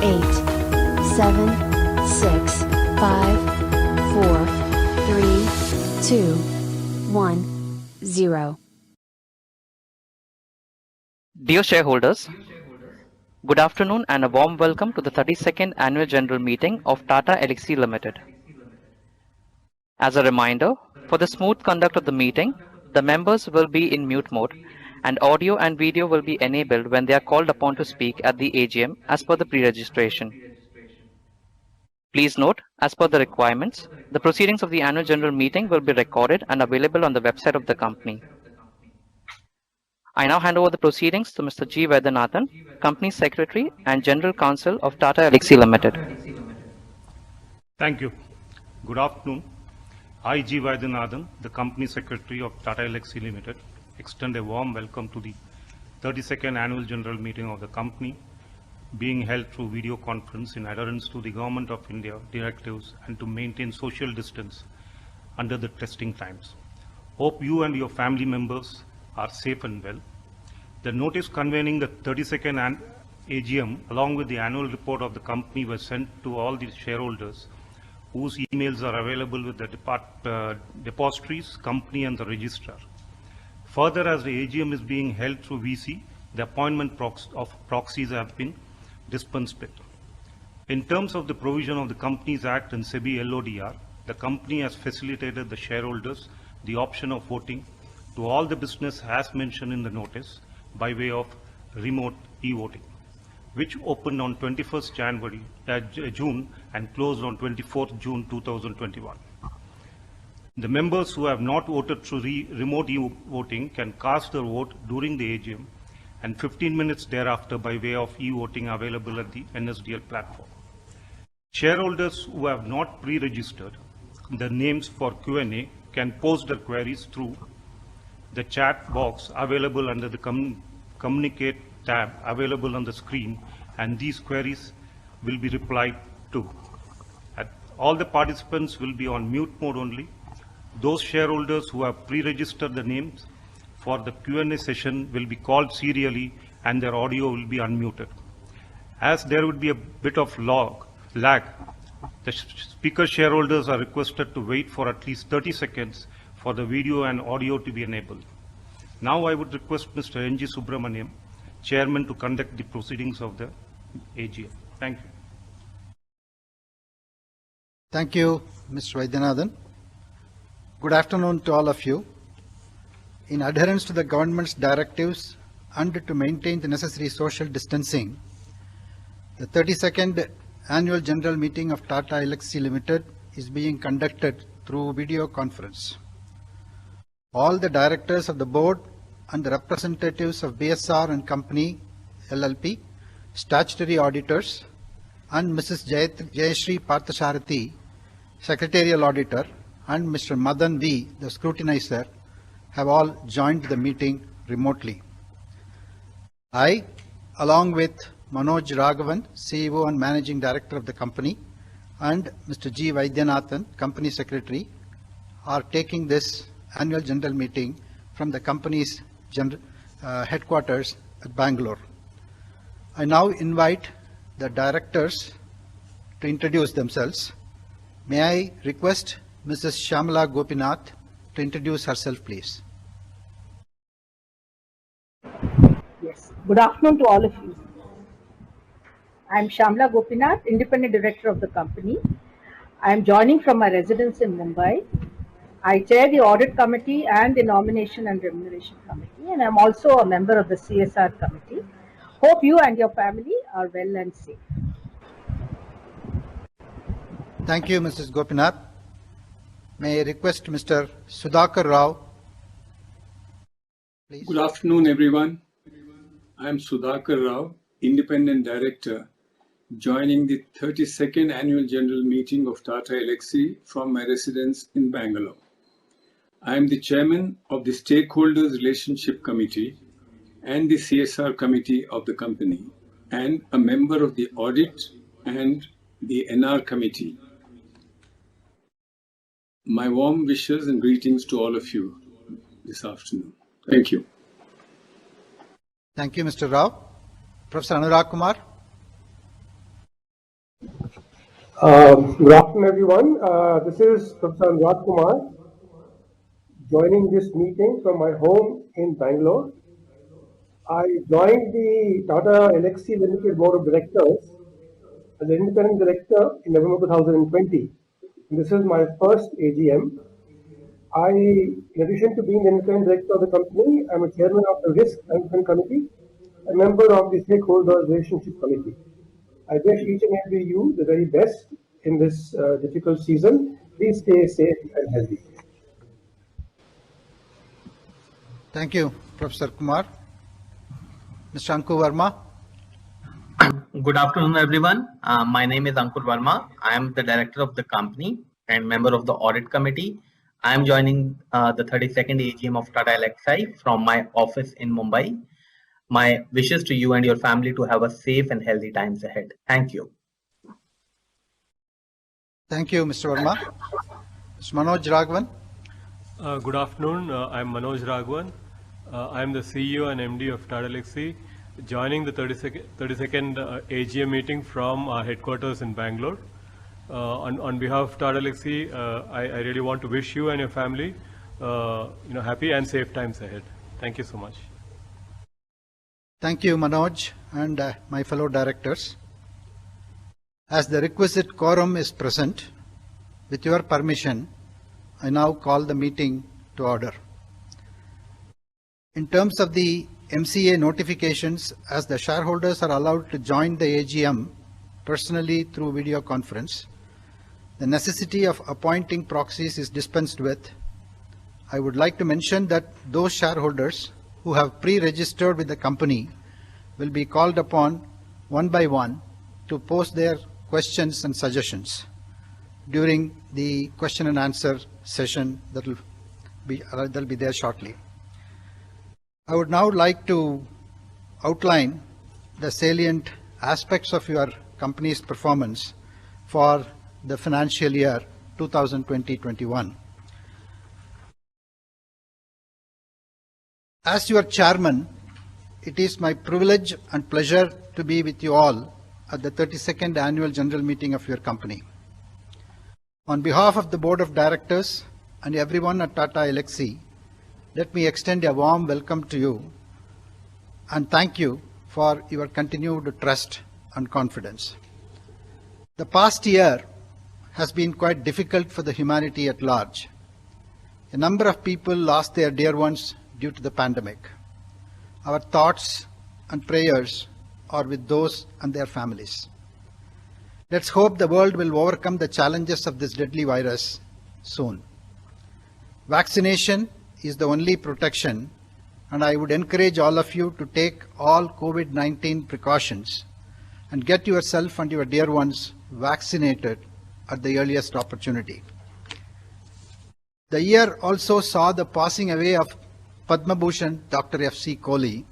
8, 7, 6, 5, 4, 3, 2, 1, 0. Dear shareholders, good afternoon and a warm welcome to the 32nd Annual General Meeting of Tata Elxsi Limited. As a reminder, for the smooth conduct of the meeting, the members will be in mute mode and audio and video will be enabled when they are called upon to speak at the AGM as per the pre-registration. Please note, as per the requirements, the proceedings of the Annual General Meeting will be recorded and available on the website of the company. I now hand over the proceedings to Mr. G. Vaidyanathan, Company Secretary and General Counsel of Tata Elxsi Limited. Thank you. Good afternoon. I, G. Vaidyanathan, the Company Secretary of Tata Elxsi Limited, extend a warm welcome to the 32nd Annual General Meeting of the company, being held through video conference in adherence to the Government of India directives and to maintain social distance under the testing times. Hope you and your family members are safe and well. The notice convening the 32nd AGM along with the annual report of the company was sent to all the shareholders whose emails are available with the depositories, company and the registrar. Further, as the AGM is being held through VC, the appointment of proxies have been dispensed with. In terms of the provision of the Companies Act and SEBI LODR, the company has facilitated the shareholders the option of voting to all the business as mentioned in the notice by way of remote e-voting, which opened on 21st June and closed on 24th June 2021. The members who have not voted through remote e-voting can cast their vote during the AGM and 15 minutes thereafter by way of e-voting available at the NSDL platform. Shareholders who have not pre-registered their names for Q&A can post their queries through the chat box available under the Communicate tab available on the screen, and these queries will be replied to. All the participants will be on mute mode only. Those shareholders who have pre-registered the names for the Q&A session will be called serially and their audio will be unmuted. As there would be a bit of lag, the speaker shareholders are requested to wait for at least 30 seconds for the video and audio to be enabled. Now I would request Mr. N.G. Subramaniam, Chairman, to conduct the proceedings of the AGM. Thank you. Thank you, Mr. Vaidyanathan. Good afternoon to all of you. In adherence to the government's directives and to maintain the necessary social distancing, the 32nd Annual General Meeting of Tata Elxsi Limited is being conducted through video conference. All the directors of the board and the representatives of BSR and Company LLP, statutory auditors, and Mrs. Jayashree Parthasarathi, secretarial auditor, and Mr. Madan V, the scrutinizer, have all joined the meeting remotely. I, along with Manoj Raghavan, CEO and Managing Director of the company, and Mr. G. Vaidyanathan, Company Secretary, are taking this annual general meeting from the company's headquarters at Bangalore. I now invite the directors to introduce themselves. May I request Mrs. Shyamala Gopinath to introduce herself, please. Yes, good afternoon to all of you. I am Shyamala Gopinath, Independent Director of the company. I am joining from my residence in Mumbai. I chair the Audit Committee and the Nomination and Remuneration Committee, and I am also a member of the CSR Committee. Hope you and your family are well and safe. Thank you, Mrs. Gopinath. May I request Mr. Sudhakar Rao, please. Good afternoon, everyone. I am Sudhakar Rao, Independent Director, joining the 32nd Annual General Meeting of Tata Elxsi from my residence in Bangalore. I am the Chairman of the Stakeholders Relationship Committee and the CSR Committee of the company, and a member of the Audit and the NR Committee. My warm wishes and greetings to all of you this afternoon. Thank you. Thank you, Mr. Rao. Professor Anurag Kumar. Good afternoon, everyone. This is Professor Anurag Kumar joining this meeting from my home in Bangalore. I joined the Tata Elxsi Limited Board of Directors as an independent director in November 2020. And this is my first AGM. In addition to being the independent director of the company, I'm a chairman of the Risk Management Committee, a member of the Stakeholder Relationship Committee. I wish each and every you the very best in this difficult season. Please stay safe and healthy. Thank you, Professor Kumar. Mr. Ankur Verma. Good afternoon, everyone. My name is Ankur Verma. I am the director of the company and member of the audit committee. I am joining the 32nd AGM of Tata Elxsi from my office in Mumbai. My wishes to you and your family to have a safe and healthy times ahead. Thank you. Thank you, Mr. Verma. Mr. Manoj Raghavan. Good afternoon. I'm Manoj Raghavan. I'm the CEO and MD of Tata Elxsi, joining the 32nd AGM meeting from our headquarters in Bangalore. On behalf of Tata Elxsi, I really want to wish you and your family happy and safe times ahead. Thank you so much. Thank you, Manoj, and my fellow directors. As the requisite quorum is present, with your permission, I now call the meeting to order. In terms of the MCA notifications, as the shareholders are allowed to join the AGM personally through video conference, the necessity of appointing proxies is dispensed with. I would like to mention that those shareholders who have pre-registered with the company will be called upon one by one to post their questions and suggestions during the question and answer session that will be there shortly. I would now like to outline the salient aspects of your company's performance for the financial year 2020-21. As your chairman, it is my privilege and pleasure to be with you all at the 32nd annual general meeting of your company. On behalf of the board of directors and everyone at Tata Elxsi, let me extend a warm welcome to you and thank you for your continued trust and confidence. The past year has been quite difficult for the humanity at large. A number of people lost their dear ones due to the pandemic. Our thoughts and prayers are with those and their families. Let's hope the world will overcome the challenges of this deadly virus soon. Vaccination is the only protection, and I would encourage all of you to take all COVID-19 precautions and get yourself and your dear ones vaccinated at the earliest opportunity. The year also saw the passing away of Padma Bhushan Dr. F.C. Kohli,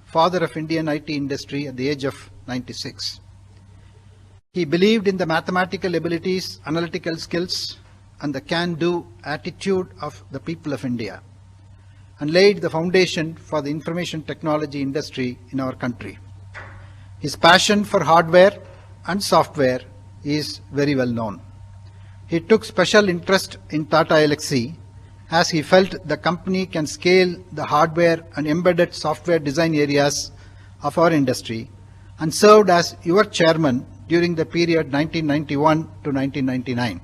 father of Indian IT industry, at the age of 96. He believed in the mathematical abilities, analytical skills, and the can-do attitude of the people of India, and laid the foundation for the information technology industry in our country. His passion for hardware and software is very well known. He took special interest in Tata Elxsi as he felt the company can scale the hardware and embedded software design areas of our industry, and served as your chairman during the period 1991 to 1999.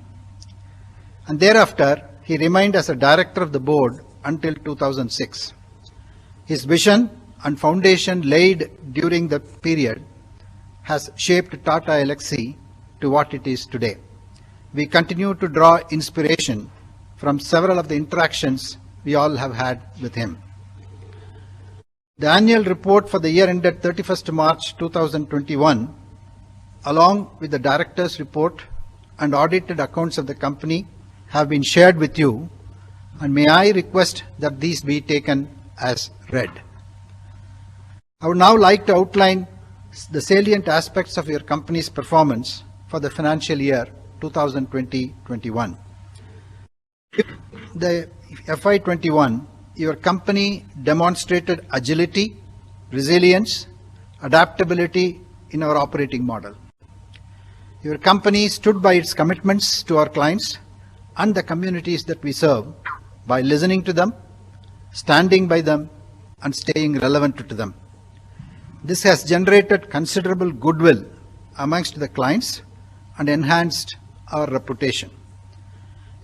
And thereafter, he remained as a director of the board until 2006. His vision and foundation laid during the period has shaped Tata Elxsi to what it is today. We continue to draw inspiration from several of the interactions we all have had with him. The annual report for the year ended 31st March 2021, along with the director's report and audited accounts of the company, have been shared with you, and may I request that these be taken as read. I would now like to outline the salient aspects of your company's performance for the financial year 2020-21. The FY21, your company demonstrated agility, resilience, adaptability in our operating model. Your company stood by its commitments to our clients and the communities that we serve by listening to them, standing by them, and staying relevant to them. This has generated considerable goodwill amongst the clients and enhanced our reputation.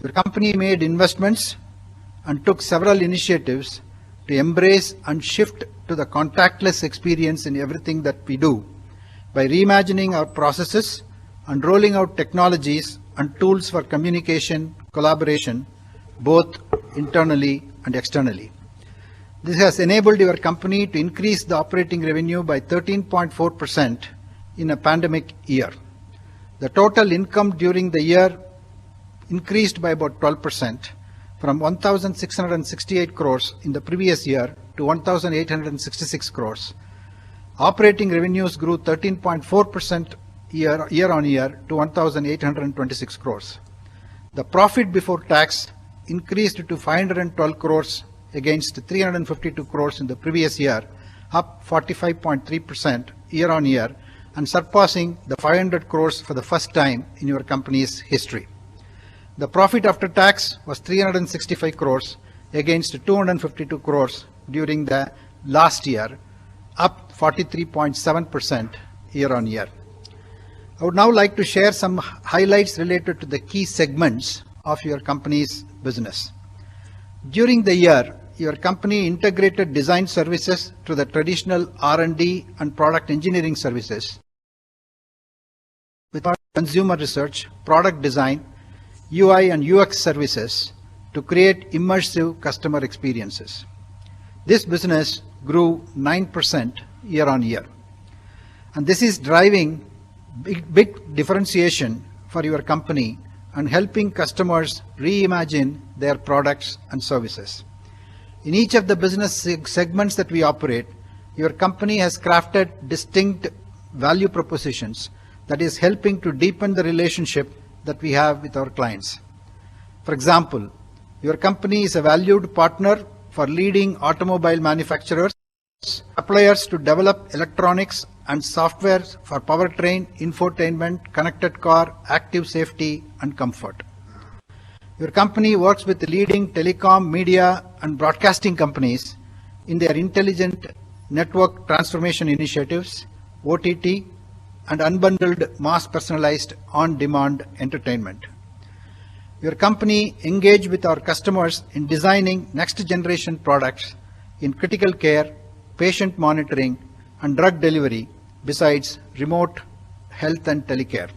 Your company made investments and took several initiatives to embrace and shift to the contactless experience in everything that we do by reimagining our processes and rolling out technologies and tools for communication, collaboration, both internally and externally. This has enabled your company to increase the operating revenue by 13.4% in a pandemic year. The total income during the year increased by about 12% from 1,668 crores in the previous year to 1,866 crores. Operating revenues grew 13.4% year on year to 1,826 crores. The profit before tax increased to 512 crores against 352 crores in the previous year, up 45.3% year on year and surpassing the 500 crores for the first time in your company's history. The profit after tax was 365 crores against 252 crores during the last year, up 43.7% year on year. I would now like to share some highlights related to the key segments of your company's business. During the year, your company integrated design services to the traditional R&D and product engineering services with consumer research, product design, UI and UX services to create immersive customer experiences. This business grew 9% year on year. And this is driving big differentiation for your company and helping customers reimagine their products and services. In each of the business segments that we operate, your company has crafted distinct value propositions that is helping to deepen the relationship that we have with our clients. For example, your company is a valued partner for leading automobile manufacturers, suppliers to develop electronics and software for powertrain, infotainment, connected car, active safety, and comfort. Your company works with the leading telecom, media, and broadcasting companies in their intelligent network transformation initiatives, OTT, and unbundled mass personalized on-demand entertainment. Your company engage with our customers in designing next-generation products in critical care, patient monitoring, and drug delivery, besides remote health and telecare.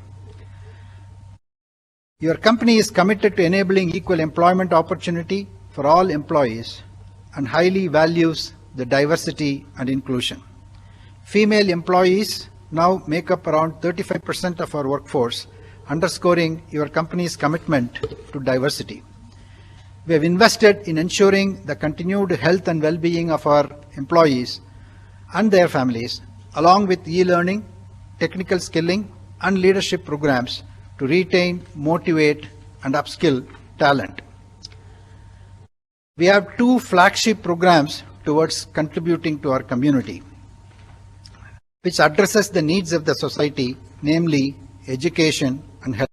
Your company is committed to enabling equal employment opportunity for all employees and highly values the diversity and inclusion. Female employees now make up around 35% of our workforce, underscoring your company's commitment to diversity. We have invested in ensuring the continued health and well-being of our employees and their families, along with e-learning, technical skilling, and leadership programs to retain, motivate, and upskill talent. We have two flagship programs towards contributing to our community, which addresses the needs of the society, namely education and health.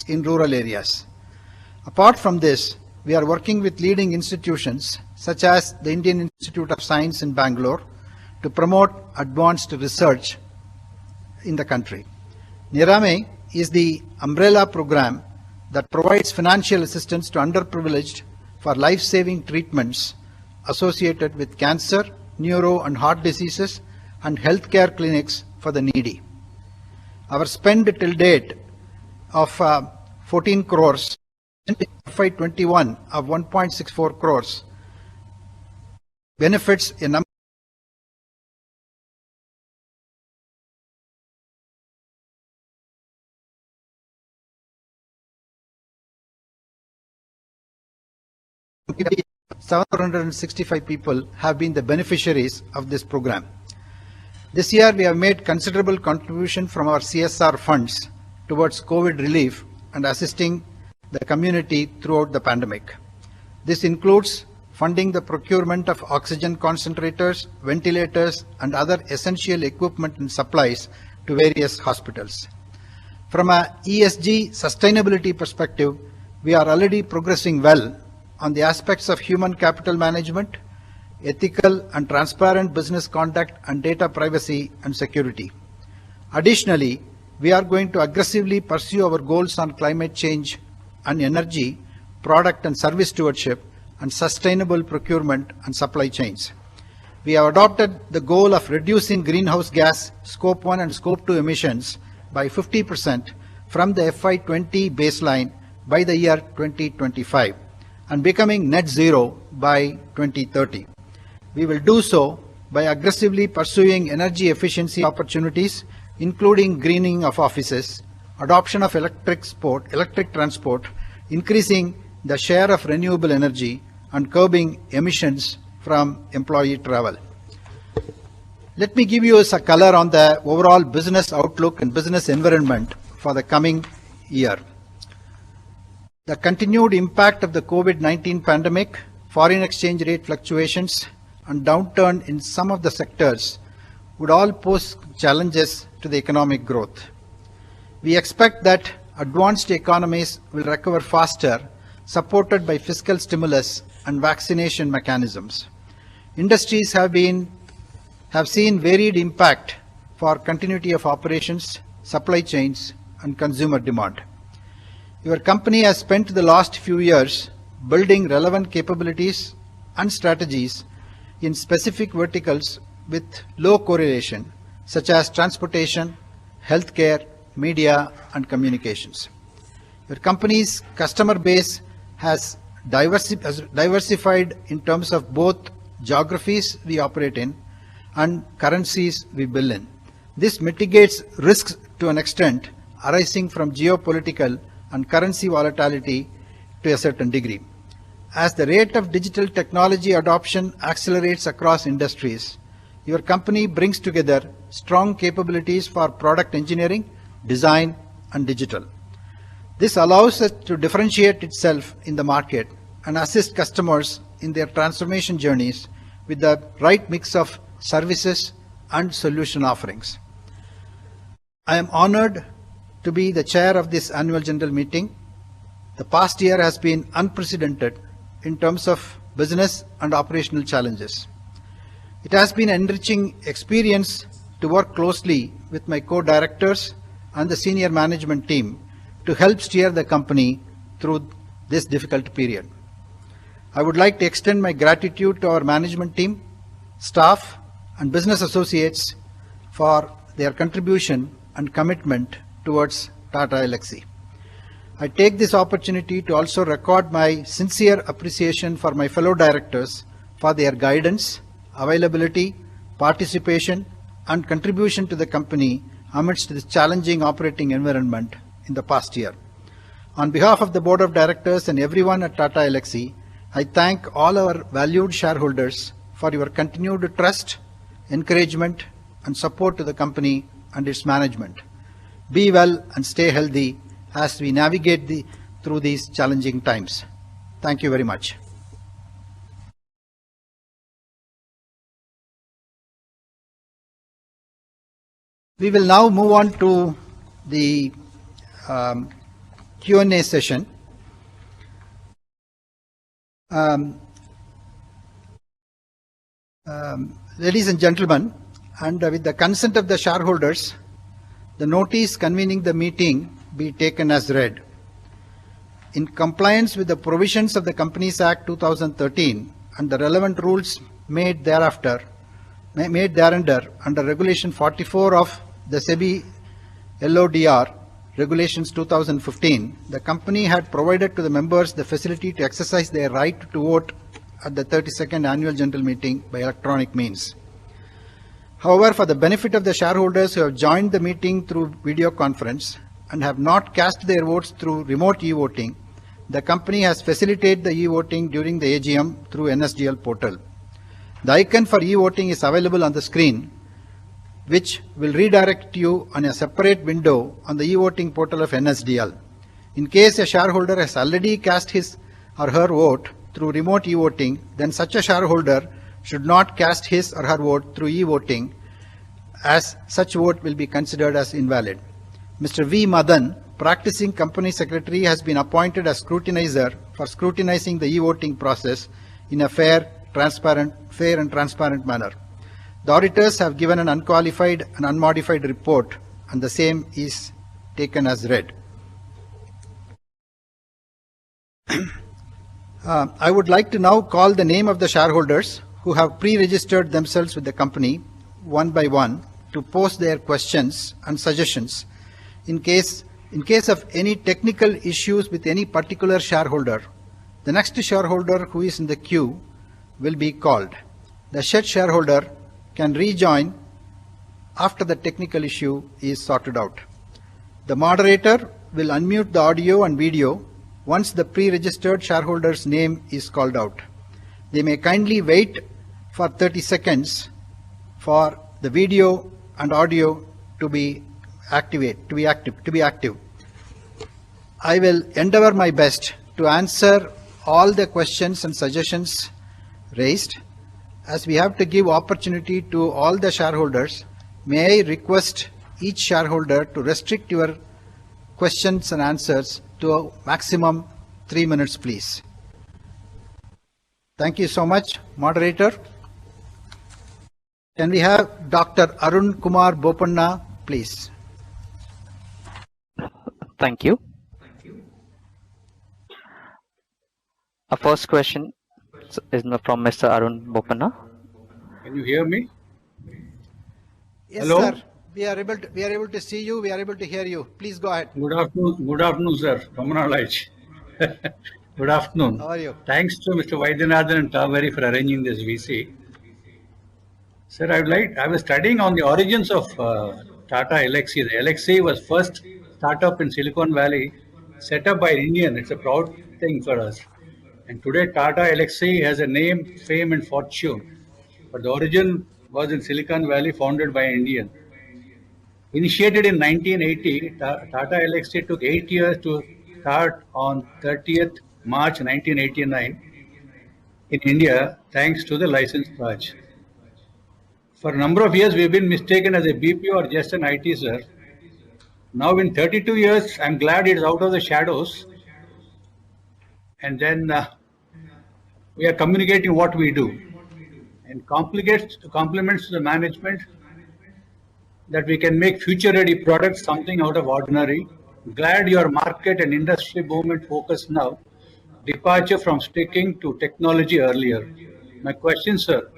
In rural areas. Apart from this, we are working with leading institutions such as the Indian Institute of Science in Bangalore to promote advanced research in the country. Nirame is the umbrella program that provides financial assistance to underprivileged for life-saving treatments associated with cancer, neuro and heart diseases, and healthcare clinics for the needy. Our spend till date of 14 crores, FY21 of 1.64 crores, benefits a number of 765 people have been the beneficiaries of this program. This year we have made considerable contribution from our CSR funds towards COVID relief and assisting the community throughout the pandemic. This includes funding the procurement of oxygen concentrators, ventilators, and other essential equipment and supplies to various hospitals. From a ESG sustainability perspective, we are already progressing well on the aspects of human capital management, ethical and transparent business conduct, and data privacy and security. Additionally, we are going to aggressively pursue our goals on climate change and energy, product and service stewardship, and sustainable procurement and supply chains. We have adopted the goal of reducing greenhouse gas Scope 1 and Scope 2 emissions by 50% from the FY20 baseline by the year 2025 and becoming net zero by 2030. We will do so by aggressively pursuing energy efficiency opportunities, including greening of offices, adoption of electric transport, increasing the share of renewable energy, and curbing emissions from employee travel. Let me give you a color on the overall business outlook and business environment for the coming year. The continued impact of the COVID-19 pandemic, foreign exchange rate fluctuations, and downturn in some of the sectors would all pose challenges to the economic growth. We expect that advanced economies will recover faster, supported by fiscal stimulus and vaccination mechanisms. Industries have seen varied impact for continuity of operations, supply chains, and consumer demand. Your company has spent the last few years building relevant capabilities and strategies in specific verticals with low correlation, such as transportation, healthcare, media, and communications. Your company's customer base has diversified in terms of both geographies we operate in and currencies we bill in. This mitigates risks to an extent arising from geopolitical and currency volatility to a certain degree. As the rate of digital technology adoption accelerates across industries, your company brings together strong capabilities for product engineering, design, and digital. This allows it to differentiate itself in the market and assist customers in their transformation journeys with the right mix of services and solution offerings. I am honored to be the chair of this annual general meeting. The past year has been unprecedented in terms of business and operational challenges. It has been an enriching experience to work closely with my co-directors and the senior management team to help steer the company through this difficult period. I would like to extend my gratitude to our management team, staff, and business associates for their contribution and commitment towards Tata Elxsi. I take this opportunity to also record my sincere appreciation for my fellow directors for their guidance, availability, participation, and contribution to the company amidst this challenging operating environment in the past year. On behalf of the Board of Directors and everyone at Tata Elxsi, I thank all our valued shareholders for your continued trust, encouragement, and support to the company and its management. Be well and stay healthy as we navigate through these challenging times. Thank you very much. We will now move on to the Q&A session. Ladies and gentlemen, and with the consent of the shareholders, the notice convening the meeting be taken as read. In compliance with the provisions of the Companies Act 2013 and the relevant rules made thereunder under Regulation 44 of the SEBI LODR Regulations 2015, the company had provided to the members the facility to exercise their right to vote at the 32nd Annual General Meeting by electronic means. However, for the benefit of the shareholders who have joined the meeting through video conference and have not cast their votes through remote e-voting, the company has facilitated the e-voting during the AGM through NSDL portal. The icon for e-voting is available on the screen, which will redirect you on a separate window on the e-voting portal of NSDL. In case a shareholder has already cast his or her vote through remote e-voting, then such a shareholder should not cast his or her vote through e-voting, as such vote will be considered as invalid. Mr. V. Madan, practicing company secretary, has been appointed as scrutinizer for scrutinizing the e-voting process in a fair and transparent manner. The auditors have given an unqualified and unmodified report, and the same is taken as read. I would like to now call the name of the shareholders who have pre-registered themselves with the company one by one to post their questions and suggestions. In case of any technical issues with any particular shareholder, the next shareholder who is in the queue will be called. The said shareholder can rejoin after the technical issue is sorted out. The moderator will unmute the audio and video once the pre-registered shareholder's name is called out. They may kindly wait for 30 seconds for the video and audio to be active. I will endeavor my best to answer all the questions and suggestions raised. As we have to give opportunity to all the shareholders, may I request each shareholder to restrict your questions and answers to a maximum 3 minutes, please. Thank you so much. Moderator, can we have Dr. Arun Kumar Bopanna, please? Thank you. Our first question is from Mr. Arun Bopanna. Can you hear me? Yes, Hello? sir. We are able to see you. We are able to hear you. Please go ahead. Good afternoon, sir. Ramanalaj. Good afternoon. How are you? Thanks to Mr. Vaidyanathan and Taveri for arranging this VC. Sir, I was studying on the origins of Tata Elxsi. The Elxsi was first startup in Silicon Valley, set up by Indian. It's a proud thing for us. And today Tata Elxsi has a name, fame and fortune. But the origin was in Silicon Valley, founded by Indian. Initiated in 1980, Tata Elxsi took 8 years to start on 30th March 1989 in India, thanks to the license charge. For a number of years, we've been mistaken as a BPO or just an IT, sir. Now in 32 years, I'm glad it's out of the shadows. And then we are communicating what we do. And compliments to the management that we can make future-ready products something out of ordinary. Glad your market and industry movement focus now. Departure from sticking to technology earlier. My question, sir,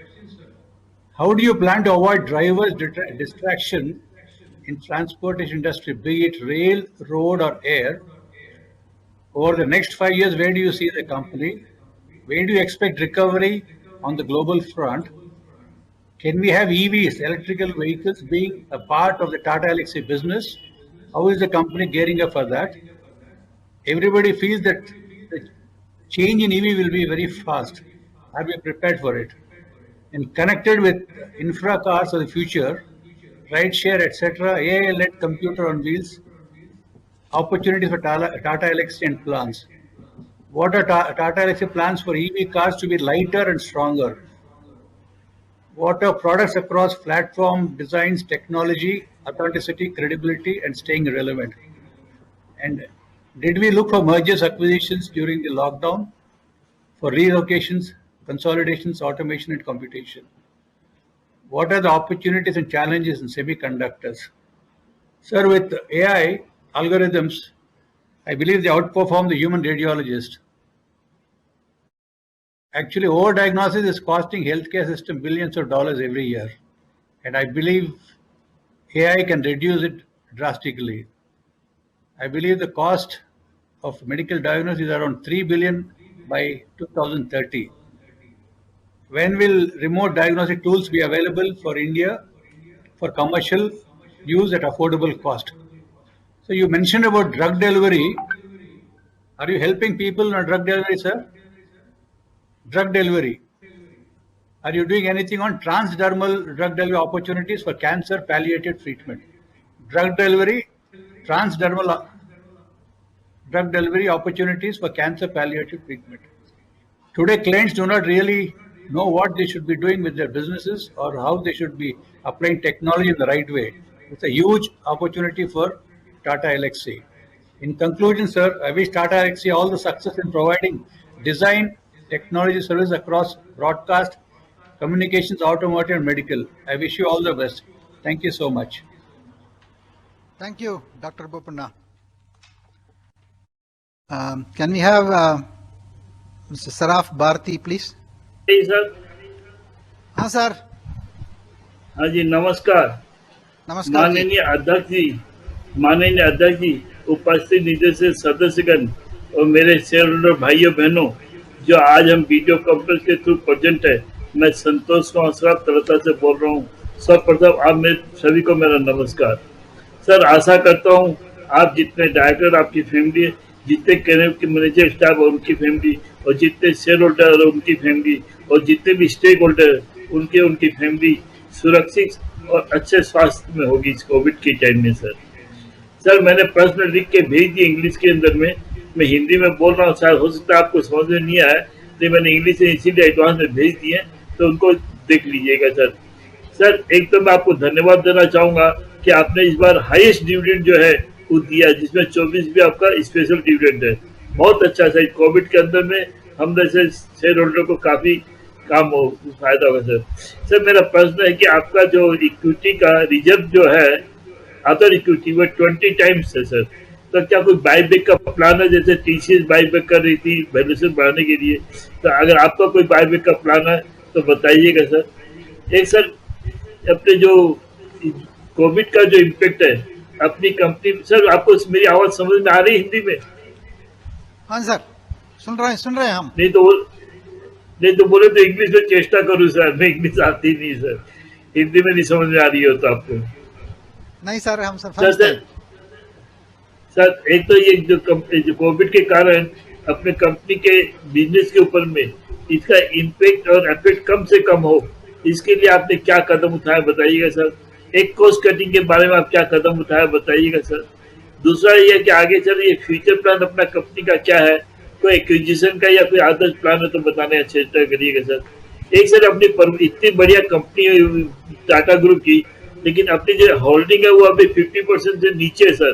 how do you plan to avoid drivers' distraction in transportation industry, be it rail, road, or air? Over the next 5 years, where do you see the company? Where do you expect recovery on the global front? Can we have EVs, electrical vehicles, being a part of the Tata Elxsi business? How is the company gearing up for that? Everybody feels that the change in EV will be very fast. Are we prepared for it? And connected with infra cars of the future, rideshare, etc., AI-led computer on wheels, opportunities for Tata Elxsi and plans. What are Tata Elxsi plans for EV cars to be lighter and stronger? What are products across platform, designs, technology, authenticity, credibility, and staying relevant? And did we look for mergers, acquisitions during the lockdown for relocations, consolidations, automation, and computation? What are the opportunities and challenges in semiconductors? Sir, with AI algorithms, I believe they outperform the human radiologist. Actually, overdiagnosis is costing healthcare system billions of dollars every year. And I believe AI can reduce it drastically. I believe the cost of medical diagnosis is around 3 billion by 2030. When will remote diagnostic tools be available for India for commercial use at affordable cost? So you mentioned about drug delivery. Are you helping people on drug delivery, sir? Drug delivery. Are you doing anything on transdermal drug delivery opportunities for cancer palliative treatment? Drug delivery, transdermal drug delivery opportunities for cancer palliative treatment. Today, clients do not really know what they should be doing with their businesses or how they should be applying technology in the right way. It's a huge opportunity for Tata Elxsi. In conclusion, sir, I wish Tata Elxsi all the success in providing design technology service across broadcast, communications, automotive, and medical. I wish you all the best. Thank you so much. Thank you, Dr. Bopanna. Can we have Mr. Saraf Bharti, please? Sir हाँ sir, हाँ जी नमस्कार नमस्कार जी। माननीय अध्यक्ष जी उपस्थित निदेशक सदस्यगण और मेरे शेयर होल्डर भाइयों बहनों जो आज हम वीडियो कॉन्फ्रेंस के थ्रू प्रेजेंट है, मैं संतोष कुमार तरता से बोल रहा हूँ। सर्वप्रथम आप मेरे सभी को मेरा नमस्कार। सर आशा करता हूँ आप जितने डायरेक्टर आपकी फैमिली, जितने के मैनेजर स्टाफ और उनकी फैमिली और जितने शेयर होल्डर और उनकी फैमिली और जितने भी स्टेक होल्डर उनकी फैमिली सुरक्षित और अच्छे स्वास्थ्य में होगी इस कोविड के टाइम में। सर मैंने प्रश्न लिख के भेज दिए इंग्लिश के अंदर में, मैं हिंदी में बोल रहा हूँ, शायद हो सकता है आपको समझ में नहीं आया, तो मैंने इंग्लिश से इसीलिए एडवांस में भेज दिए, तो उनको देख लीजिएगा। सर एक तो मैं आपको धन्यवाद देना चाहूँगा कि आपने इस बार हाईएस्ट डिविडेंड जो है वो दिया, जिसमें 24 भी आपका स्पेशल डिविडेंड है। बहुत अच्छा सर, कोविड के अंदर में हम जैसे शेयर होल्डर को काफ़ी फायदा होगा। सर मेरा प्रश्न है कि आपका जो इक्विटी का रिजर्व जो है अदर इक्विटी वो 20 टाइम्स है सर, तो क्या कोई बाईबैक का प्लान है? जैसे टीसीएस बाईबैक कर रही थी वैल्यूएशन बढ़ाने के लिए, तो अगर आपका कोई बाईबैक का प्लान है तो बताइएगा सर। एक सर अपने जो कोविड का जो इम्पेक्ट है अपनी कंपनी, सर आपको मेरी आवाज समझ में आ रही है हिंदी में? हाँ सर, सुन रहे हैं हम। नहीं तो बोले तो इंग्लिश में चेष्टा करूँ सर, मैं इंग्लिश आती नहीं सर, हिंदी में नहीं समझ में आ रही हो तो आपको? नहीं सर, हम सर सर एक तो ये जो कोविड के कारण अपने कंपनी के बिजनेस के ऊपर में इसका इम्पैक्ट और इफेक्ट कम से कम हो, इसके लिए आपने क्या कदम उठाया बताइएगा सर। एक कॉस्ट कटिंग के बारे में आप क्या कदम उठाया बताइएगा सर। दूसरा ये कि आगे चल ये फ्यूचर प्लान अपना कंपनी का क्या है, कोई एक्विजिशन का या कोई आदर्श प्लान है तो बताने का चेष्टा करिएगा सर। एक सर अपनी इतनी बढ़िया कंपनी है टाटा ग्रुप की, लेकिन अपनी जो होल्डिंग है वो अभी 50% से नीचे है सर।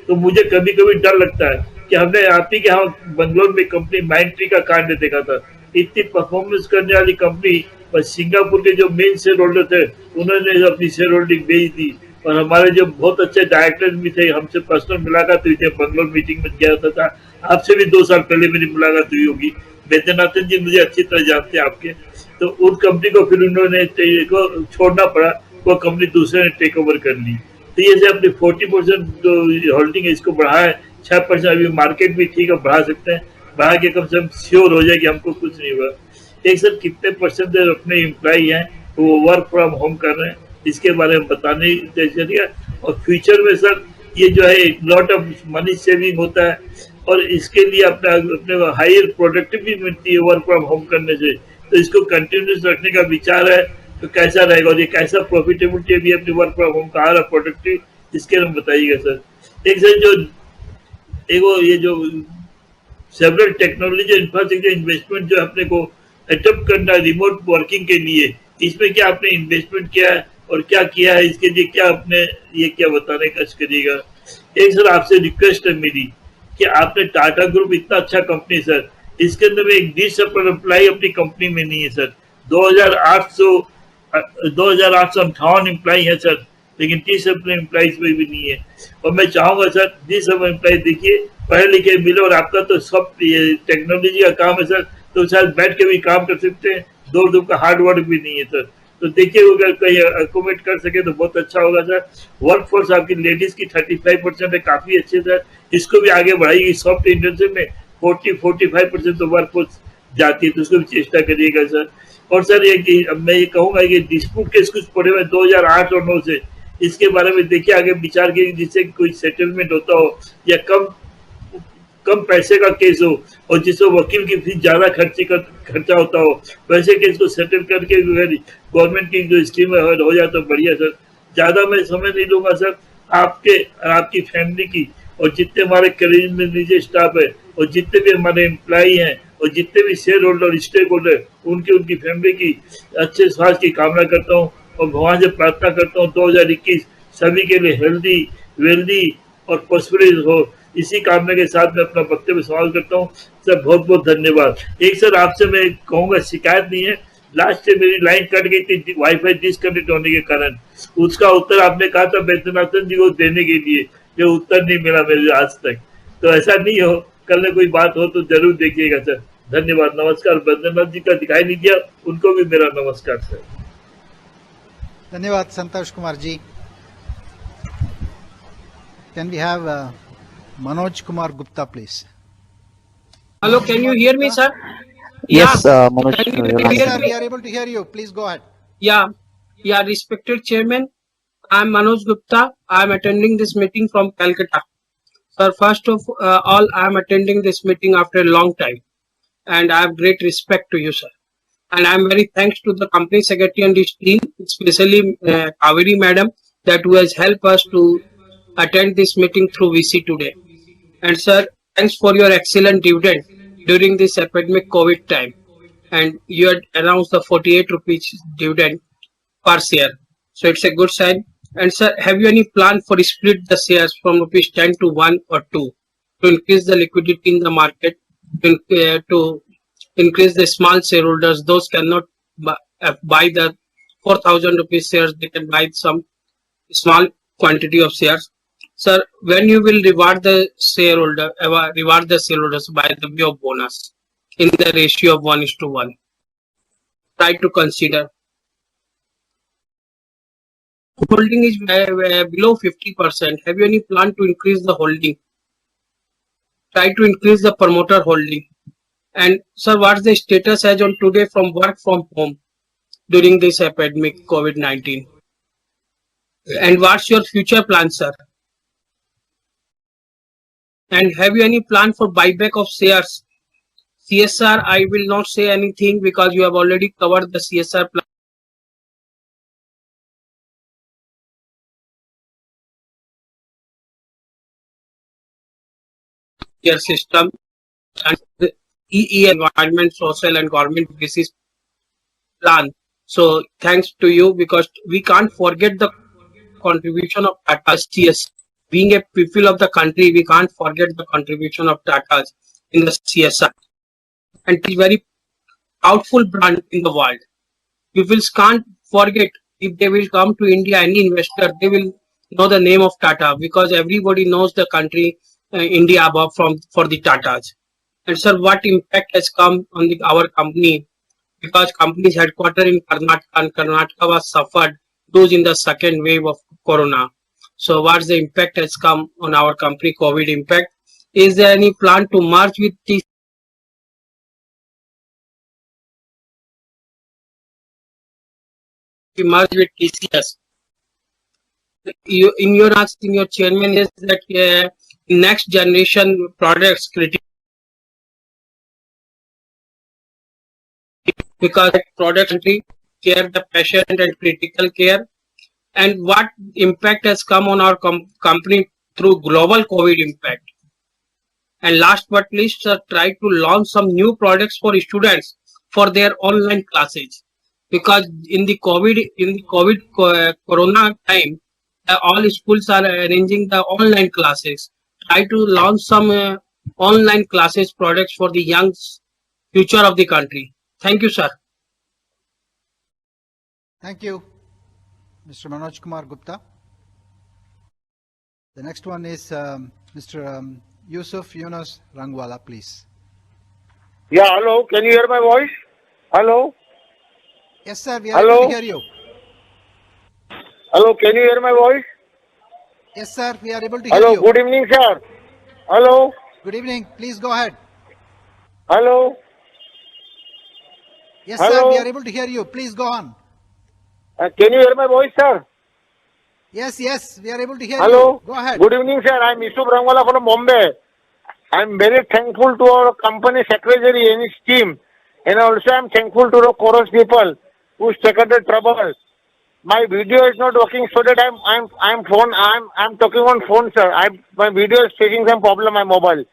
तो मुझे कभी कभी डर लगता है कि हमने आप ही के यहाँ बंगलोर में कंपनी माइंड ट्री का कांड देखा था, इतनी परफॉर्मेंस करने वाली कंपनी, पर सिंगापुर के जो मेन शेयर होल्डर थे उन्होंने अपनी शेयर होल्डिंग बेच दी, और हमारे जो बहुत अच्छे डायरेक्टर भी थे, हमसे पर्सनल मुलाकात हुई थी, बंगलोर मीटिंग में गया था, आपसे भी 2 साल पहले मेरी मुलाकात हुई होगी। वैद्यनाथन जी मुझे अच्छी तरह जानते हैं आपके, तो उस कंपनी को फिर उन्होंने छोड़ना पड़ा, वो कंपनी दूसरे ने टेक ओवर कर ली। तो ये से अपनी 40% जो होल्डिंग है इसको बढ़ाए 6%, अभी मार्केट भी ठीक है, बढ़ा सकते हैं, बढ़ा के कम से कम श्योर हो जाए कि हमको कुछ नहीं हुआ। एक सर कितने % अपने एम्प्लॉई हैं वो वर्क फ्रॉम होम कर रहे हैं, इसके बारे में बताने चाहिए। और फ्यूचर में सर ये जो है लॉट ऑफ मनी सेविंग होता है, और इसके लिए अपने हायर प्रोडक्टिविटी मिलती है वर्क फ्रॉम होम करने से, तो इसको कंटिन्यूस रखने का विचार है तो कैसा रहेगा, और ये कैसा प्रॉफिटेबिलिटी भी अपने वर्क फ्रॉम होम का आ रहा प्रोडक्टिव, इसके बारे में बताइएगा सर। एक सर जो ये जो सेवरल टेक्नोलॉजी इंफ्रास्ट्रक्चर इन्वेस्टमेंट जो अपने को अडॉप्ट करना है रिमोट वर्किंग के लिए, इसमें क्या आपने इन्वेस्टमेंट किया है और क्या किया है, इसके लिए क्या आपने ये क्या बताने का करिएगा। एक सर आपसे रिक्वेस्ट है मेरी कि आपने टाटा ग्रुप इतना अच्छा कंपनी सर, इसके अंदर में एक डिसअपल एम्प्लॉय अपनी कंपनी में नहीं है सर। 2858 एम्प्लॉय है सर, लेकिन 30 एम्प्लॉइज में भी नहीं है। और मैं चाहूंगा सर 30 एम्प्लॉय देखिए पढ़े लिखे मिले, और आपका तो सब टेक्नोलॉजी का काम है सर, तो शायद बैठ के भी काम कर सकते हैं, दो का हार्ड वर्क भी नहीं है सर। तो देखिए अगर कहीं अकोमोडेट कर सके तो बहुत अच्छा होगा सर। वर्क फोर्स आपकी लेडीज की 35% है, काफी अच्छे सर, इसको भी आगे बढ़ाइए। सॉफ्ट इंडस्ट्री में 40-45% तो वर्क फोर्स जाती है, तो उसको भी चेष्टा करिएगा सर। और सर मैं ये कहूंगा कि डिस्प्यूट केस कुछ पड़े हुए 2008 और 9 से, इसके बारे में देखिए आगे विचार कीजिए, जिससे कोई सेटलमेंट होता हो या कम पैसे का केस हो और जिससे वकील की फीस ज्यादा खर्चा होता हो, वैसे केस को सेटल करके गवर्नमेंट की जो स्कीम हो जाए तो बढ़िया सर। ज्यादा मैं समय नहीं लूंगा सर, आपके और आपकी फैमिली की और जितने हमारे कॉलेज में निजी स्टाफ है और जितने भी हमारे एम्प्लॉई हैं और जितने भी शेयर होल्डर स्टेक होल्डर उनकी उनकी फैमिली की अच्छे स्वास्थ्य की कामना करता हूँ और भगवान से प्रार्थना करता हूँ 2021 सभी के लिए हेल्दी वेल्दी और प्रॉस्पेरस हो। इसी कामना के साथ मैं अपना वक्तव्य समाप्त करता हूँ। सर बहुत बहुत धन्यवाद। एक सर आपसे मैं कहूँगा, शिकायत नहीं है, लास्ट से मेरी लाइन कट गई थी वाईफाई डिसकनेक्ट होने के कारण, उसका उत्तर आपने कहा था वैद्यनाथन जी को देने के लिए, जो उत्तर नहीं मिला मेरे आज तक। तो ऐसा नहीं हो, कल में कोई बात हो तो जरूर देखिएगा सर। धन्यवाद, नमस्कार। वैद्यनाथ जी का दिखाई नहीं दिया, उनको भी मेरा नमस्कार सर। धन्यवाद Santosh Kumar ji. Can we have Manoj Kumar Gupta, please? Hello, can you hear me, sir? Yes, Manoj, Can you your line Yes, is sir, open. we are able to hear you. Please go ahead. Yeah, respected chairman, I am Manoj Gupta. I am attending this meeting from Calcutta. Sir, first of all, I am attending this meeting after a long time, and I have great respect to you, sir. And I am very thanks to the company secretary and his team, especially Kaveri madam, that who has helped us to attend this meeting through VC today. And sir, thanks for your excellent dividend during this epidemic COVID time. And you had announced the 48 rupees dividend per share. So it's a good sign. And sir, have you any plan for split the shares from rupees 10 to 1 or 2 to increase the liquidity in the market, to increase the small shareholders? Those cannot buy the 4,000 rupees shares, they can buy some small quantity of shares. Sir, when you will reward the shareholders by the way of bonus in the ratio of 1:1. Try to consider. Holding is below 50%. Have you any plan to increase the holding? Try to increase the promoter holding. And sir, what's the status as on today from work from home during this epidemic COVID-19? And what's your future plan, sir? And have you any plan for buyback of shares? CSR, I will not say anything because you have already covered the CSR plan. Your system and the EE environment, social and government basis plan. So thanks to you, because we can't forget the contribution of Tata's. CS. Being a people of the country, we can't forget the contribution of Tata's in the CSR. And it is very powerful brand in the world. People can't forget, if they will come to India, any investor, they will know the name of Tata, because everybody knows the country, India, above for the Tatas. And sir, what impact has come on our company, because company's headquartered in Karnataka, and Karnataka was suffered those in the second wave of Corona. So what's the impact has come on our company, COVID impact? Is there any plan to merge with TCS? In your chairman is that next generation products critical, because product care the patient and critical care. And what impact has come on our company through global COVID impact. And last but least, sir, try to launch some new products for students for their online classes, because in the COVID Corona time, all schools are arranging the online classes. Try to launch some online classes products for the young future of the country. Thank you, sir. Thank you, Mr. Manoj Kumar Gupta. The next one is Mr. Yusuf Yunus Rangwala, please. Yeah, hello. Can you hear my voice? Hello? Yes, sir, we are able to hear you. Hello, can you hear my voice? Yes, sir, we are able to hear Hello, you. good evening, sir. Hello? Good evening. Please go ahead. Hello? Yes, Hello? sir, we are able to hear you. Please go on. Can you hear my voice, sir? Yes, we are able to hear Hello? you. Go ahead. Good evening, sir. I'm Yusuf Rangwala from Bombay. I'm very thankful to our company secretary and his team. And also I'm thankful to the chorus people who's taken the trouble my video is not working, so that I'm talking on phone, sir. My video is facing some problem on my mobile.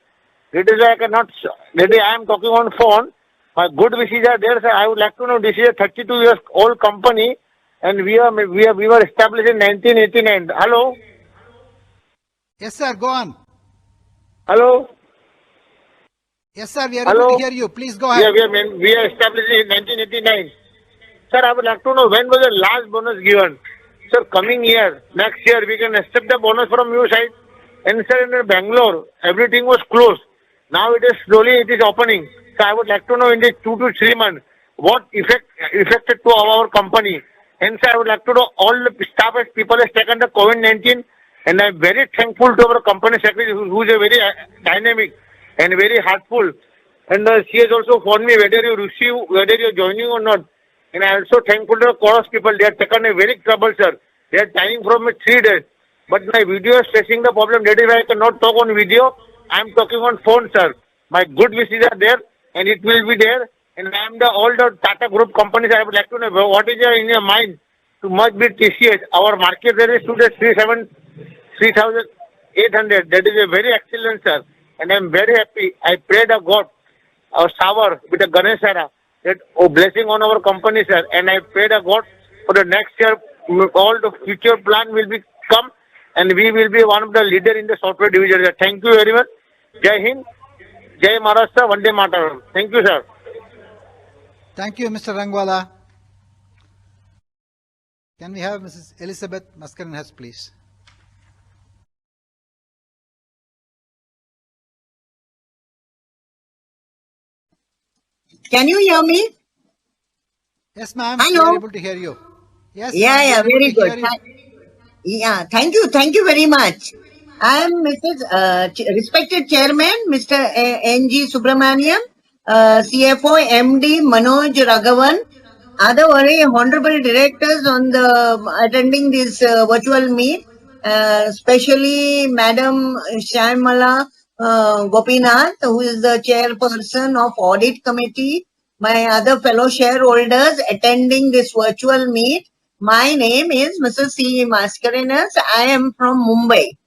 That is why I cannot. That is I am talking on phone. My good wishes are there, sir. I would like to know, this is a 32 years old company, and we were established in 1989. Hello, Yes, sir, go on. hello, Yes, sir, we are able hello. to hear you. Please go Yeah, ahead. we are established in 1989. Sir, I would like to know, when was the last bonus given? Sir, coming year, next year, we can accept the bonus from your side. And sir, in Bangalore, everything was closed. Now it is opening. So I would like to know, in the 2 to 3 months, what affected to our company. And sir, I would like to know, all the staff and people has taken the COVID-19, and I'm very thankful to our company secretary, who is a very dynamic and very heartful. And she has also phoned me whether you're joining or not. And I also thankful to the chorus people. They have taken a very trouble, sir. They are timing from me 3 days. But my video is facing the problem. That is why I cannot talk on video. I am talking on phone, sir. My good wishes are there, and it will be there. And I am all the Tata Group companies. I would like to know, what is in your mind to merge with TCS. Our market rate is today 3,800. That is a very excellent, sir. And I am very happy. I prayed a God, a shower with a Ganeshara, that blessing on our company, sir. And I prayed a God for the next year, all the future plan will be come, and we will be one of the leader in the software division, sir. Thank you very much. Jai Hind, Jai Maharashtra, Vande Mataram. Thank you, sir. Thank you, Mr. Rangwala. Can we have Mrs. Elizabeth Mascarenhas, please? Can you hear me? Yes, ma'am. We Hello. are able to hear you. Yes, Yeah, ma'am, we yeah, are able very to good. hear you. Yeah, thank you very much. I am Mrs. Respected Chairman, Mr. N.G. Subramaniam, CFO, MD Manoj Raghavan, other very honorable directors on the attending this virtual meet, especially Madam Shyamala Gopinath, who is the chairperson of Audit Committee, my other fellow shareholders attending this virtual meet. My name is Mrs. C. Mascarenhas. I am from Mumbai.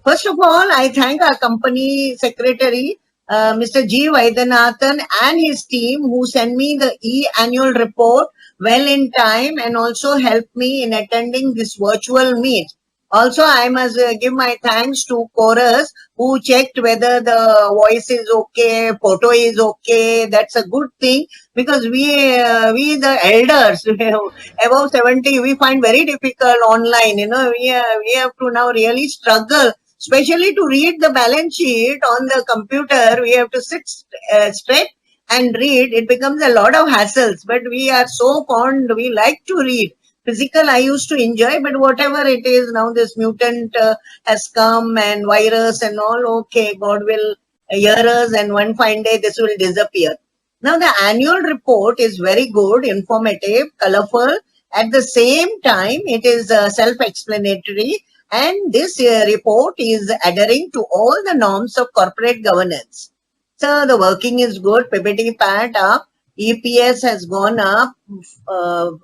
First of all, I thank our company secretary, Mr. G. Vaidyanathan and his team, who sent me the e-annual report well in time and also helped me in attending this virtual meet. Also, I must give my thanks to Chorus, who checked whether the voice is okay, photo is okay. That's a good thing, because we the elders above 70, we find very difficult online. We have to now really struggle, especially to read the balance sheet on the computer. We have to sit straight and read. It becomes a lot of hassles, but we are so fond. We like to read. Physical I used to enjoy, but whatever it is now, this mutant has come and virus and all. Okay, God will hear us, and one fine day this will disappear. Now the annual report is very good, informative, colorful. At the same time, it is self-explanatory, and this report is adhering to all the norms of corporate governance. So the working is good. PPT PAT up. EPS has gone up to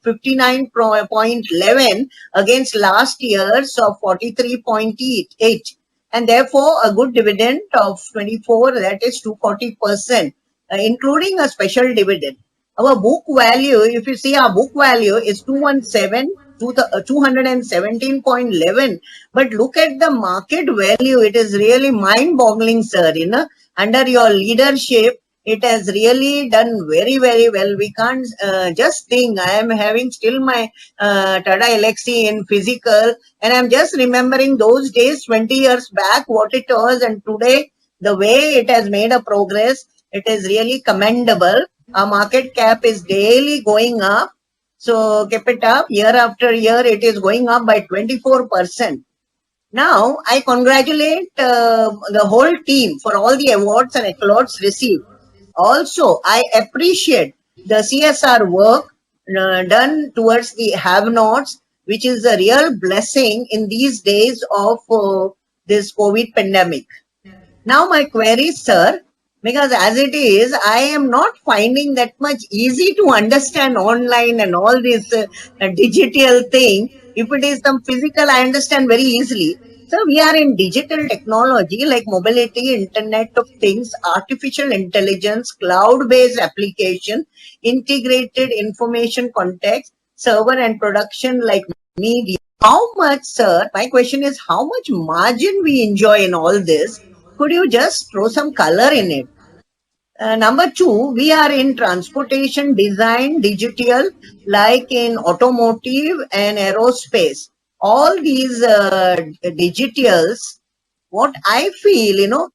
59.11 against last year's of 43.8, and therefore a good dividend of 24, that is 240%, including a special dividend. Our book value, if you see, our book value is 217.11, but look at the market value. It is really mind-boggling, sir. Under your leadership, it has really done very, very well. We can't just think. I am having still my Tata Elxsi in physical, and I'm just remembering those days 20 years back, what it was, and today the way it has made a progress. It is really commendable. Our market cap is daily going up. So keep it up. Year after year, it is going up by 24%. Now, I congratulate the whole team for all the awards and accolades received. Also, I appreciate the CSR work done towards the have-nots, which is a real blessing in these days of this COVID pandemic. Now, my query, sir, Because as it is, I am not finding that much easy to understand online and all this digital thing. If it is some physical, I understand very easily. So we are in digital technology like mobility, internet of things, artificial intelligence, cloud-based application, integrated information context, server and production like media. How much, sir? My question is how much margin we enjoy in all this? Could you just throw some color in it? Number two, we are in transportation, design, digital, like in automotive and aerospace. All these digitals, what I feel,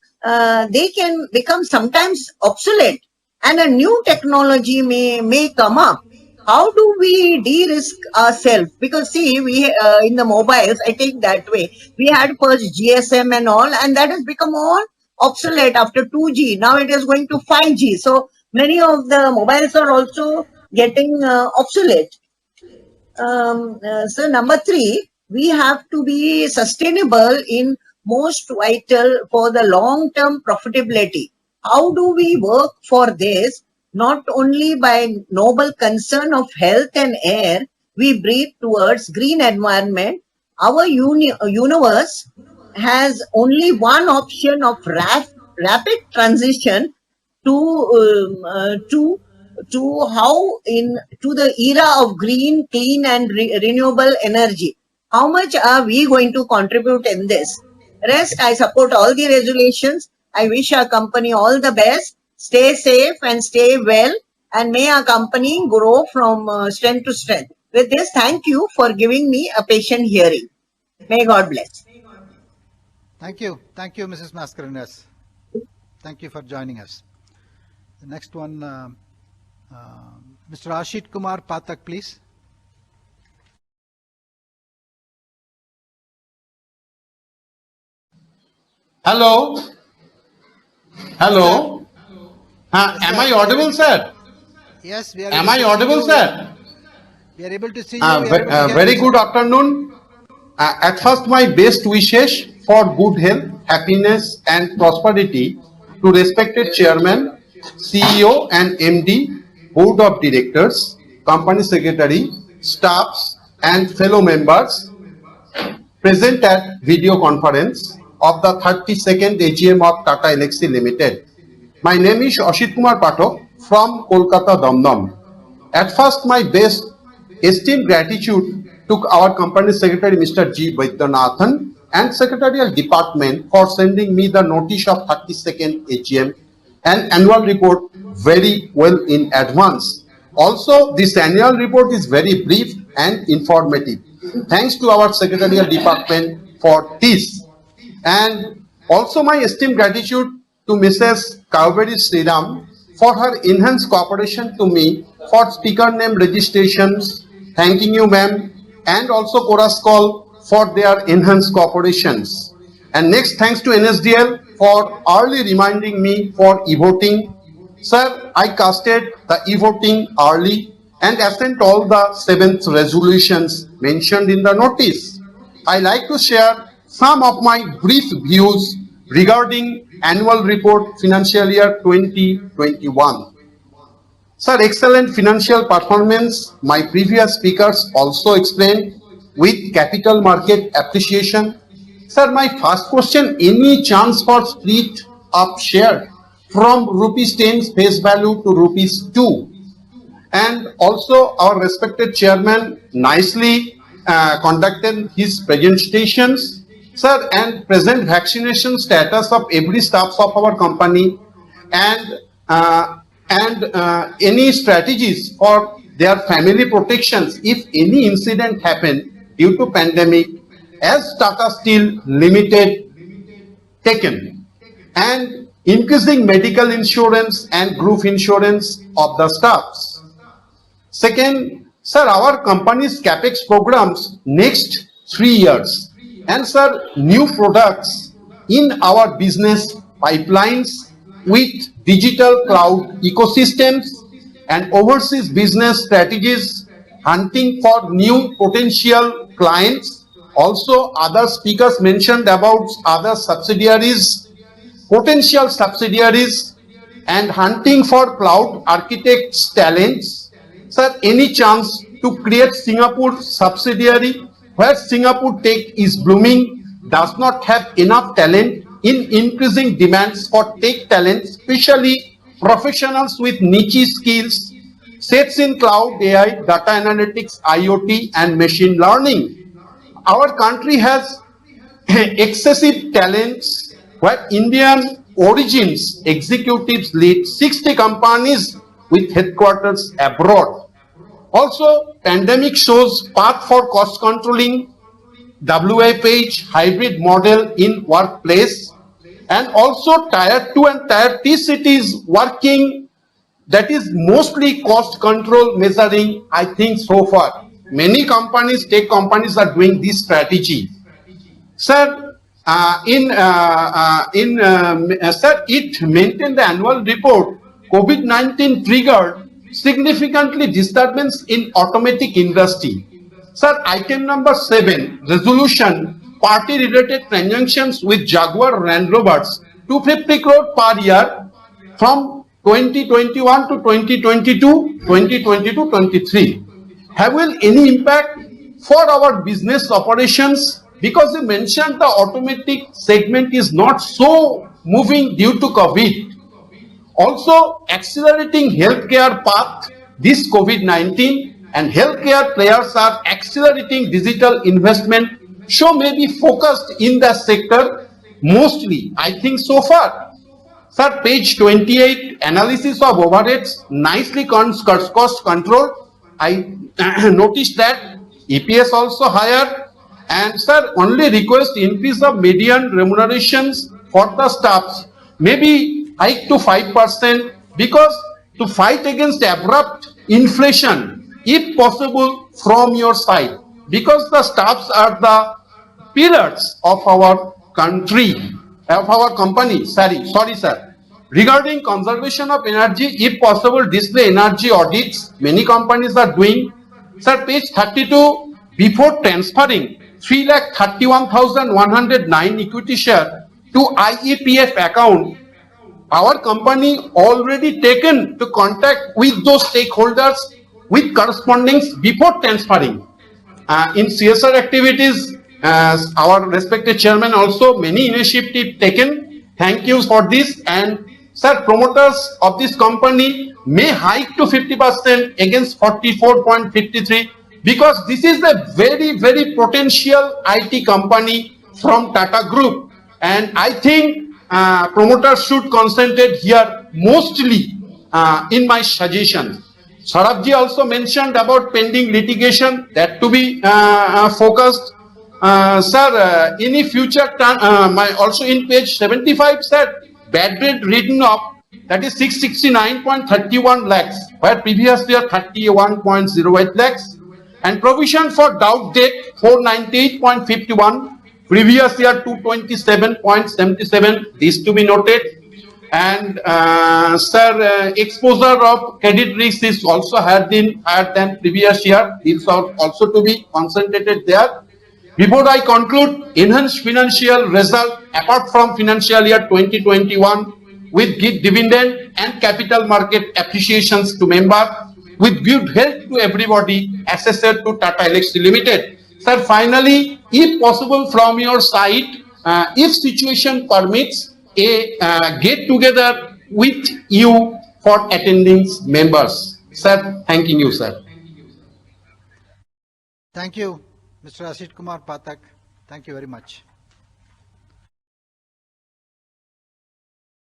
they can become sometimes obsolete and a new technology may come up. How do we de-risk ourselves? Because see, we in the mobiles, I take that way. We had first GSM and all, and that has become all obsolete after 2G. Now it is going to 5G. So many of the mobiles are also getting obsolete. So number three, we have to be sustainable in most vital for the long-term profitability. How do we work for this? Not only by noble concern of health and air, we breathe towards green environment. Our universe has only one option of rapid transition to how in to the era of green, clean, and renewable energy. How much are we going to contribute in this? Rest, I support all the resolutions. I wish our company all the best. Stay safe and stay well, and may our company grow from strength to strength. With this, thank you for giving me a patient hearing. May God bless. Thank you, Mrs. Mascarenhas. Thank you for joining us. The next one, Mr. Ashit Kumar Pathak, please. Hello. Hello. Am I audible, sir? Yes, we are. Am I audible, sir? We are able to see you. Very good afternoon. At first, my best wishes for good health, happiness, and prosperity to respected Chairman, CEO, and MD, Board of Directors, Company Secretary, staffs, and fellow members present at video conference of the 32nd AGM of Tata Elxsi Limited. My name is Ashit Kumar Pathak from Kolkata, Damdam. At first, my best esteemed gratitude to our company secretary, Mr. G. Vaidyanathan, and secretarial department for sending me the notice of 32nd AGM and annual report very well in advance. Also, this annual report is very brief and informative. Thanks to our secretarial department for this. And also my esteemed gratitude to Mrs. Kaveri Sriram for her enhanced cooperation to me for speaker name registrations. Thanking you, ma'am, and also chorus call for their enhanced cooperations. And next, thanks to NSDL for early reminding me for e-voting. Sir, I casted the e-voting early and assent all the 7th resolutions mentioned in the notice. I like to share some of my brief views regarding annual report financial year 2021. Sir, excellent financial performance, my previous speakers also explained, with capital market appreciation. Sir, my first question, any chance for split up share from rupees 10 face value to rupees 2? And also our respected chairman nicely conducted his presentations, sir, and present vaccination status of every staff of our company, and any strategies for their family protections if any incident happen due to pandemic, as Tata Steel Limited taken, and increasing medical insurance and group insurance of the staffs. Second, sir, our company's capex programs next 3 years, and sir, new products in our business pipelines with digital cloud ecosystems and overseas business strategies, hunting for new potential clients. Also, other speakers mentioned about other subsidiaries, potential subsidiaries and hunting for cloud architects talents. Sir, any chance to create Singapore subsidiary where Singapore tech is blooming, does not have enough talent in increasing demands for tech talent, especially professionals with niche skills, sets in cloud AI, data analytics, IoT, and machine learning. Our country has excessive talents where Indian origins executives lead 60 companies with headquarters abroad. Also, pandemic shows path for cost controlling, WA page hybrid model in workplace, and also tier 2 and tier 3 cities working, that is mostly cost control measuring. I think so far many companies, tech companies, are doing this strategy. Sir, sir, it maintained the annual report. COVID-19 triggered significantly disturbance in automotive industry. Sir, item number 7, resolution, party-related transactions with Jaguar Land Rovers, 250 crore per year from 2021 to 2022, 2022-23. Have will any impact for our business operations? Because you mentioned the automotive segment is not so moving due to COVID. Also, accelerating healthcare path, this COVID-19 and healthcare players are accelerating digital investment, so may be focused in the sector mostly, I think so far. Sir, page 28, analysis of overheads, nicely cost control. I noticed that EPS also higher. And sir, only request increase of median remunerations for the staffs, maybe hike to 5%, because to fight against abrupt inflation, if possible from your side, because the staffs are the pillars of our country, of our company. Sorry, sir. Regarding conservation of energy, if possible, display energy audits. Many companies are doing. Sir, page 32, before transferring 3,31,109 equity share to IEPF account, our company already taken to contact with those stakeholders with correspondence before transferring. In CSR activities, our respected chairman also many initiatives taken. Thank you for this. And sir, promoters of this company may hike to 50% against 44.53, because this is a very, very potential IT company from Tata Group. And I think promoters should concentrate here mostly in my suggestion. Saurabhji also mentioned about pending litigation, that to be focused. Sir, any future, also in page 75, sir, bad debt written off, that is 669.31 lakhs, where previous year 31.08 lakhs, and provision for doubt debt 498.51, previous year 227.77, this to be noted. And sir, exposure of credit risk is also higher than previous year. It's also to be concentrated there. Before I conclude, enhanced financial result apart from financial year 2021 with dividend and capital market appreciations to members, with good health to everybody, assessed to Tata Elxsi Limited. Sir, finally, if possible from your side, if situation permits, a get together with you for attending members. Sir, thanking you, sir. Thank you, Mr. Asit Kumar Pathak. Thank you very much.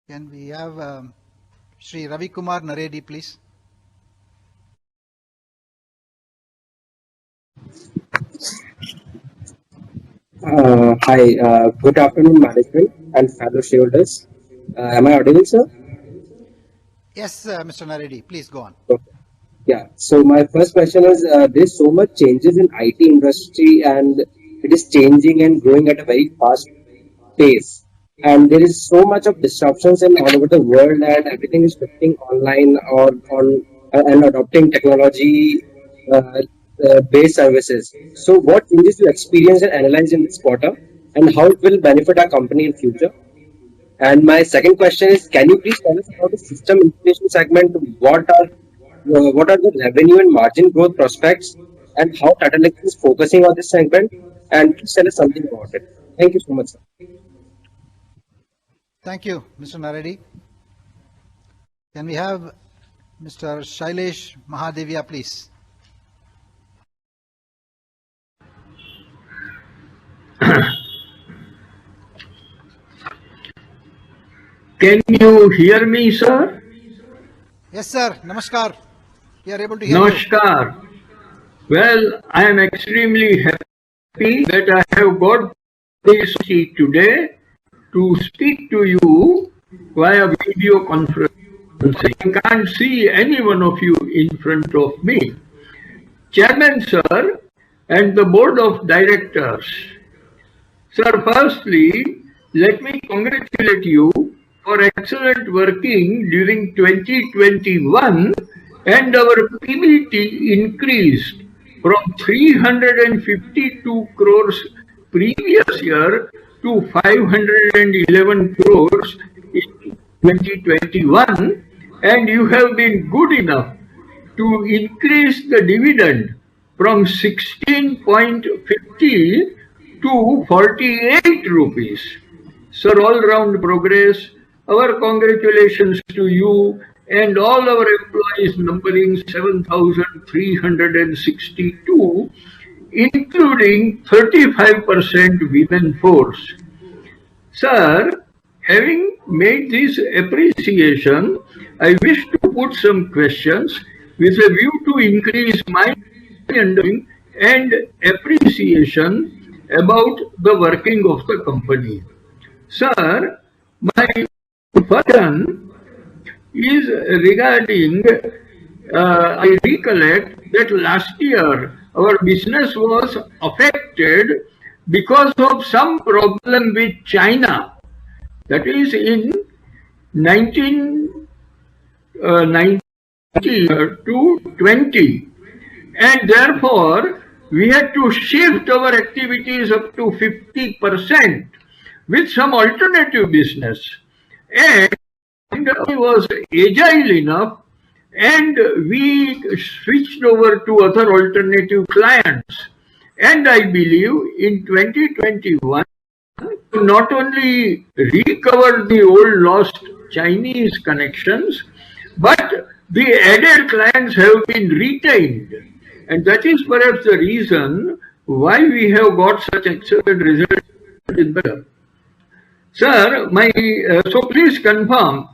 Can we have Shri Ravi Kumar Naredi, please? Hi, good afternoon, management and fellow shareholders. Am I audible, sir? Yes, Mr. Naredi, please go on. Okay. Yeah, so my first question is, there's so much changes in IT industry and it is changing and growing at a very fast pace. And there is so much of disruptions in all over the world and everything is shifting online or on and adopting technology based services. So what changes you experience and analyze in this quarter and how it will benefit our company in future? And my second question is, can you please tell us about the system integration segment? What are the revenue and margin growth prospects, and how Tata Elxsi is focusing on this segment? And please tell us something about it. Thank you so much, sir. Thank you, Mr. Naredi. Can we have Mr. Shailesh Mahadevia, please? Can you hear me, sir? Yes, sir. Namaskar. We are able to hear Namaskar. Well, I am extremely happy that I have got this seat today to speak to you via video conferencing. I can't see any one of you in front of me. Chairman, sir, and the board of directors. Sir, firstly, let me congratulate you for excellent working during 2021, and our PBT increased from 352 crores previous year to 511 crores in 2021, and you have been good enough to increase the dividend from 16.50 to 48 rupees. Sir, all-round progress. Our congratulations to you and all our employees numbering 7,362, including 35% women force. Sir, having made this appreciation, I wish to put some questions with a view to increase my understanding and appreciation about the working of the company. Sir, my question is regarding, I recollect that last year our business was affected because of some problem with China. That is in 1990 to 20. And therefore, we had to shift our activities up to 50% with some alternative business. And we was agile enough, and we switched over to other alternative clients. And I believe in 2021, not only recover the old lost Chinese connections, but the added clients have been retained. And that is perhaps the reason why we have got such excellent results in the Sir, so please confirm.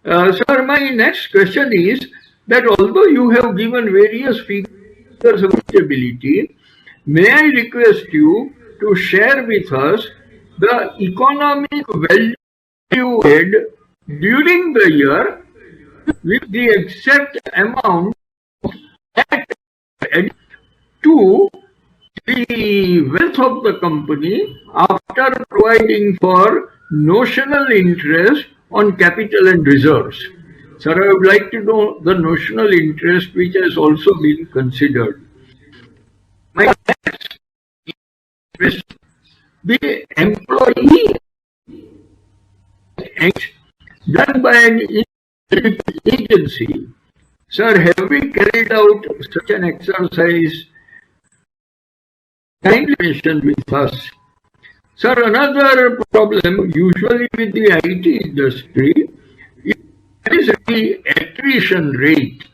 Sir, my next question is that although you have given various figures of stability, may I request you to share with us the economic value added during the year with the exact amount added to the wealth of the company after providing for notional interest on capital and reserves. Sir, I would like to know the notional interest which has also been considered. My next is the employee done by an agency. Sir, have we carried out such an exercise? Kindly mention with us. Sir, another problem usually with the IT industry is the attrition rate.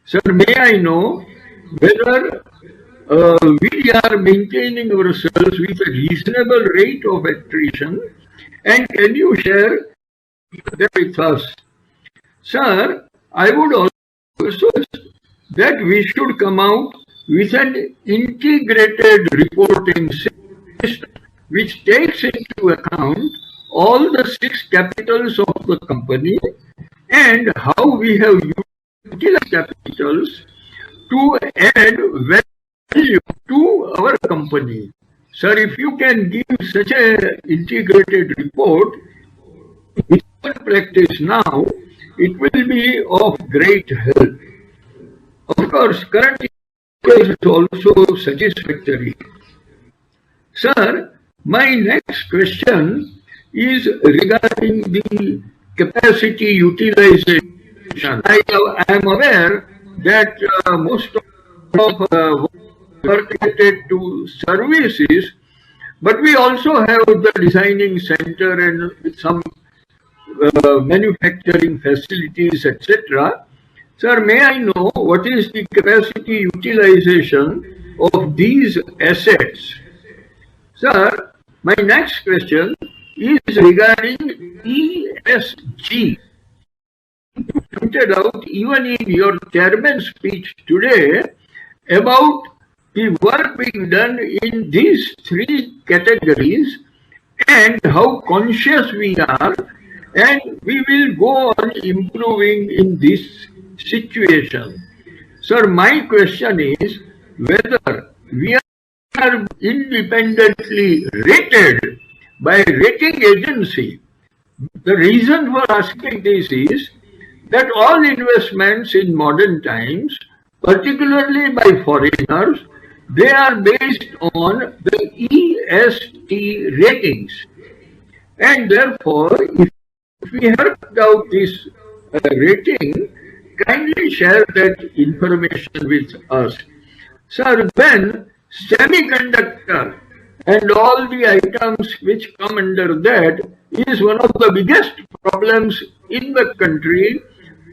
Sir, may I know whether we are maintaining ourselves with a reasonable rate of attrition, and can you share that with us? Sir, I would also suggest that we should come out with an integrated reporting system which takes into account all the 6 capitals of the company and how we have utilized capitals to add value to our company. Sir, if you can give such an integrated report with practice now, it will be of great help. Of course, current is also satisfactory. Sir, my next question is regarding the capacity utilization. I am aware that most of work related to services, but we also have the designing center and some manufacturing facilities, etc. Sir, may I know what is the capacity utilization of these assets? Sir, my next question is regarding ESG. You pointed out even in your chairman's speech today about the work being done in these three categories and how conscious we are, and we will go on improving in this situation. Sir, my question is whether we are independently rated by rating agency. The reason for asking this is that all investments in modern times, particularly by foreigners, they are based on the ESG ratings. And therefore, if we have out this rating, kindly share that information with us. Sir, then semiconductor and all the items which come under that is one of the biggest problems in the country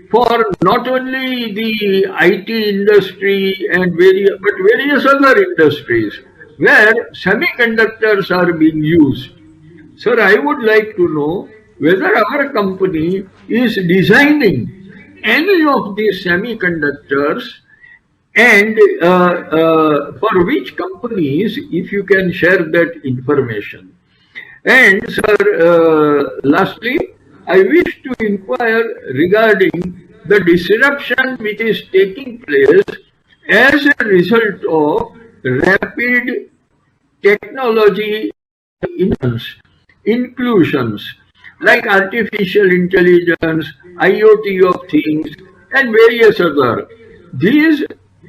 for not only the IT industry and various other industries where semiconductors are being used. Sir, I would like to know whether our company is designing any of these semiconductors and for which companies, if you can share that information. And sir, lastly, I wish to inquire regarding the disruption which is taking place as a result of rapid technology inclusions like artificial intelligence, IoT of things, and various other. These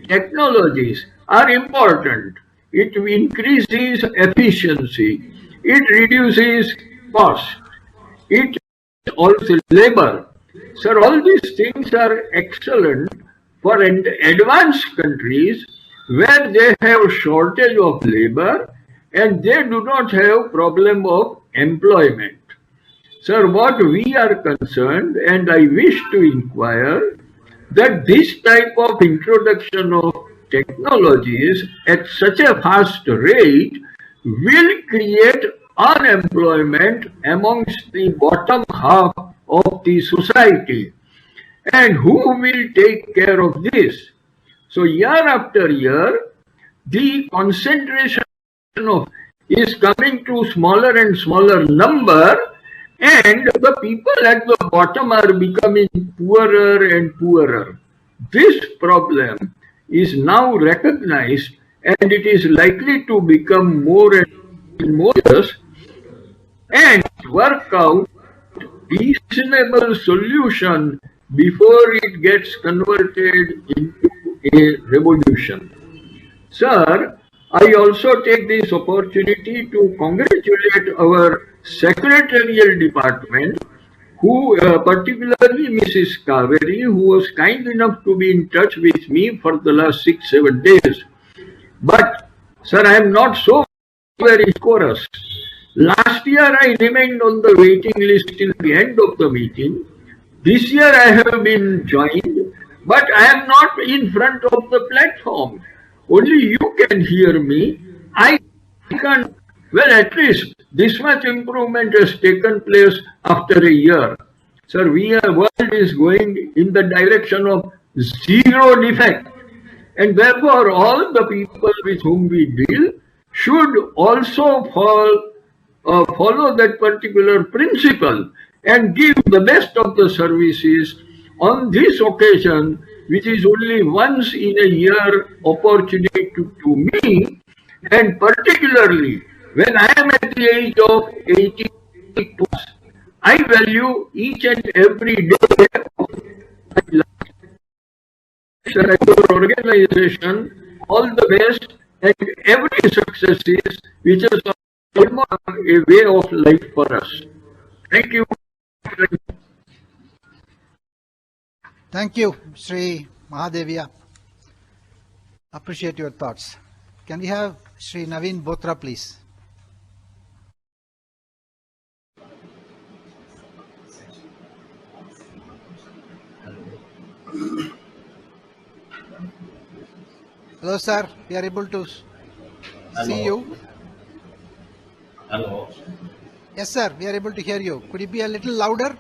technologies are important. It increases efficiency. It reduces cost. It also labor. Sir, all these things are excellent for advanced countries where they have shortage of labor and they do not have problem of employment. Sir, what we are concerned, and I wish to inquire, that this type of introduction of technologies at such a fast rate will create unemployment amongst the bottom half of the society. And who will take care of this? So year after year, the concentration of is coming to smaller and smaller number, and the people at the bottom are becoming poorer and poorer. This problem is now recognized and it is likely to become more and more serious and work out reasonable solution before it gets converted into a revolution. Sir, I also take this opportunity to congratulate our secretarial department, who particularly Mrs. Kaveri, who was kind enough to be in touch with me for the last 6-7 days. But, sir, I am not so very chorus. Last year I remained on the waiting list till the end of the meeting. This year I have been joined, but I am not in front of the platform. Only you can hear me. I can't. Well, at least this much improvement has taken place after a year. Sir, world is going in the direction of zero defect. And therefore, all the people with whom we deal should also follow that particular principle and give the best of the services on this occasion, which is only once in a year opportunity to me, and particularly when I am at the age of 80 plus, I value each and every day of my life. Sir, your organization, all the best and every successes which is almost a way of life for us. Thank you. Thank you, Sri Mahadevia. Appreciate your thoughts. Can we have Sri Naveen Bothra, please? Hello, sir. We are able to see you. Hello. Yes, sir. We are able to hear you. Could you be a little louder?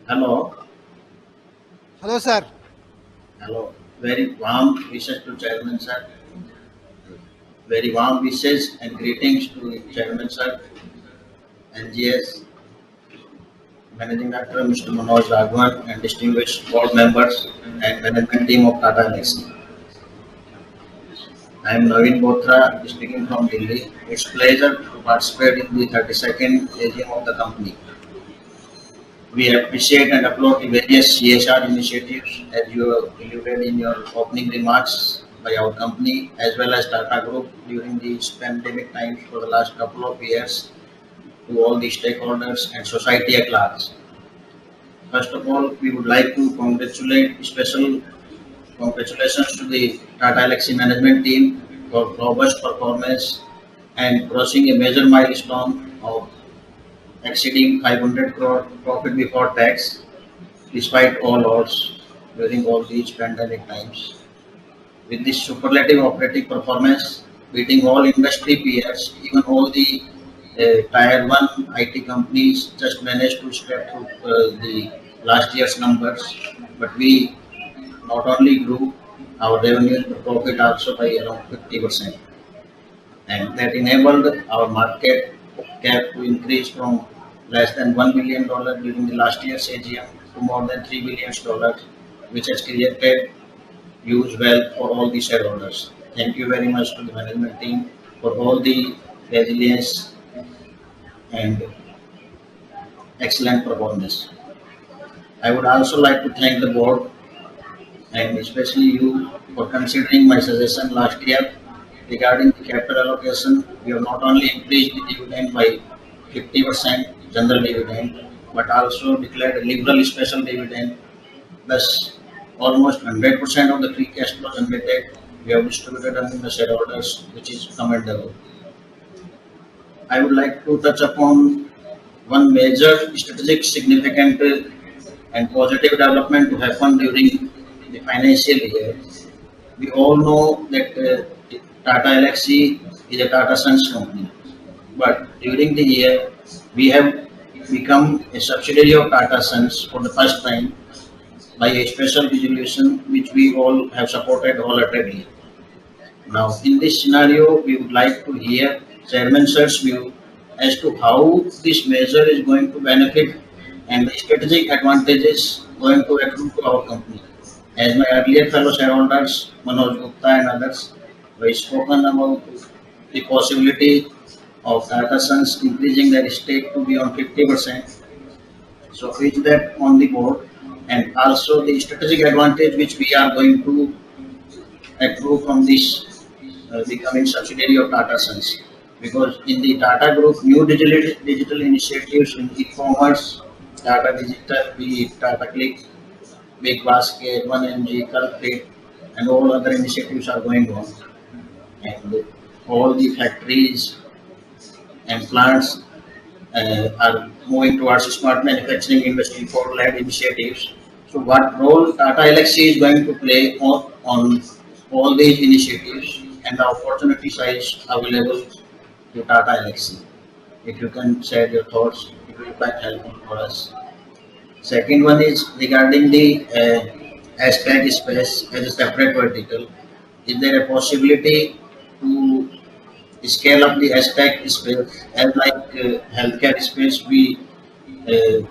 Hello. Hello, sir. Hello. Very warm wishes to Chairman sir. Very warm wishes and greetings to Chairman sir, NGS, Managing Director Mr. Manoj Raghavan, and distinguished board members and management team of Tata Elxsi. I am Naveen Bothra, speaking from Delhi. It's pleasure to participate in the 32nd AGM of the company. We appreciate and applaud the various CSR initiatives as you alluded in your opening remarks by our company as well as Tata Group during these pandemic times for the last couple of years to all the stakeholders and society at large. First of all, we would like to congratulate special congratulations to the Tata Elxsi management team for robust performance and crossing a major milestone of exceeding 500 crore profit before tax despite all odds during all these pandemic times. With this superlative operating performance, beating all industry peers, even all the tier 1 IT companies just managed to step through the last year's numbers, but we not only grew our revenues but profit also by around 50%. And that enabled our market cap to increase from less than $1 billion during the last year's AGM to more than $3 billion, which has created huge wealth for all the shareholders. Thank you very much to the management team for all the resilience and excellent performance. I would also like to thank the board and especially you for considering my suggestion last year regarding the capital allocation. We have not only increased the dividend by 50% general dividend, but also declared a liberal special dividend. Thus, almost 100% of the free cash flow generated we have distributed among the shareholders, which is commendable. I would like to touch upon one major strategic, significant, and positive development to happen during the financial year. We all know that Tata Elxsi is a Tata Sons company, but during the year we have become a subsidiary of Tata Sons for the first time by a special resolution which we all have supported wholeheartedly. Now, in this scenario, we would like to hear Chairman Sir's view as to how this measure is going to benefit and the strategic advantages going to accrue to our company. As my earlier fellow shareholders, Manoj Gupta and others, have spoken about the possibility of Tata Sons increasing their stake to beyond 50%. So is that on the board? And also the strategic advantage which we are going to accrue from this becoming subsidiary of Tata Sons. Because in the Tata Group, new digital initiatives in e-commerce, Tata Digital, be it Tata Click, Big Basket, 1MG, Culprit, and all other initiatives are going on. And all the factories and plants are moving towards smart manufacturing industry for led initiatives. So what role Tata Elxsi is going to play on all these initiatives and the opportunity size available to Tata Elxsi? If you can share your thoughts, it will be quite helpful for us. Second one is regarding the aspect space as a separate vertical. Is there a possibility to scale up the aspect space as like healthcare space we uh,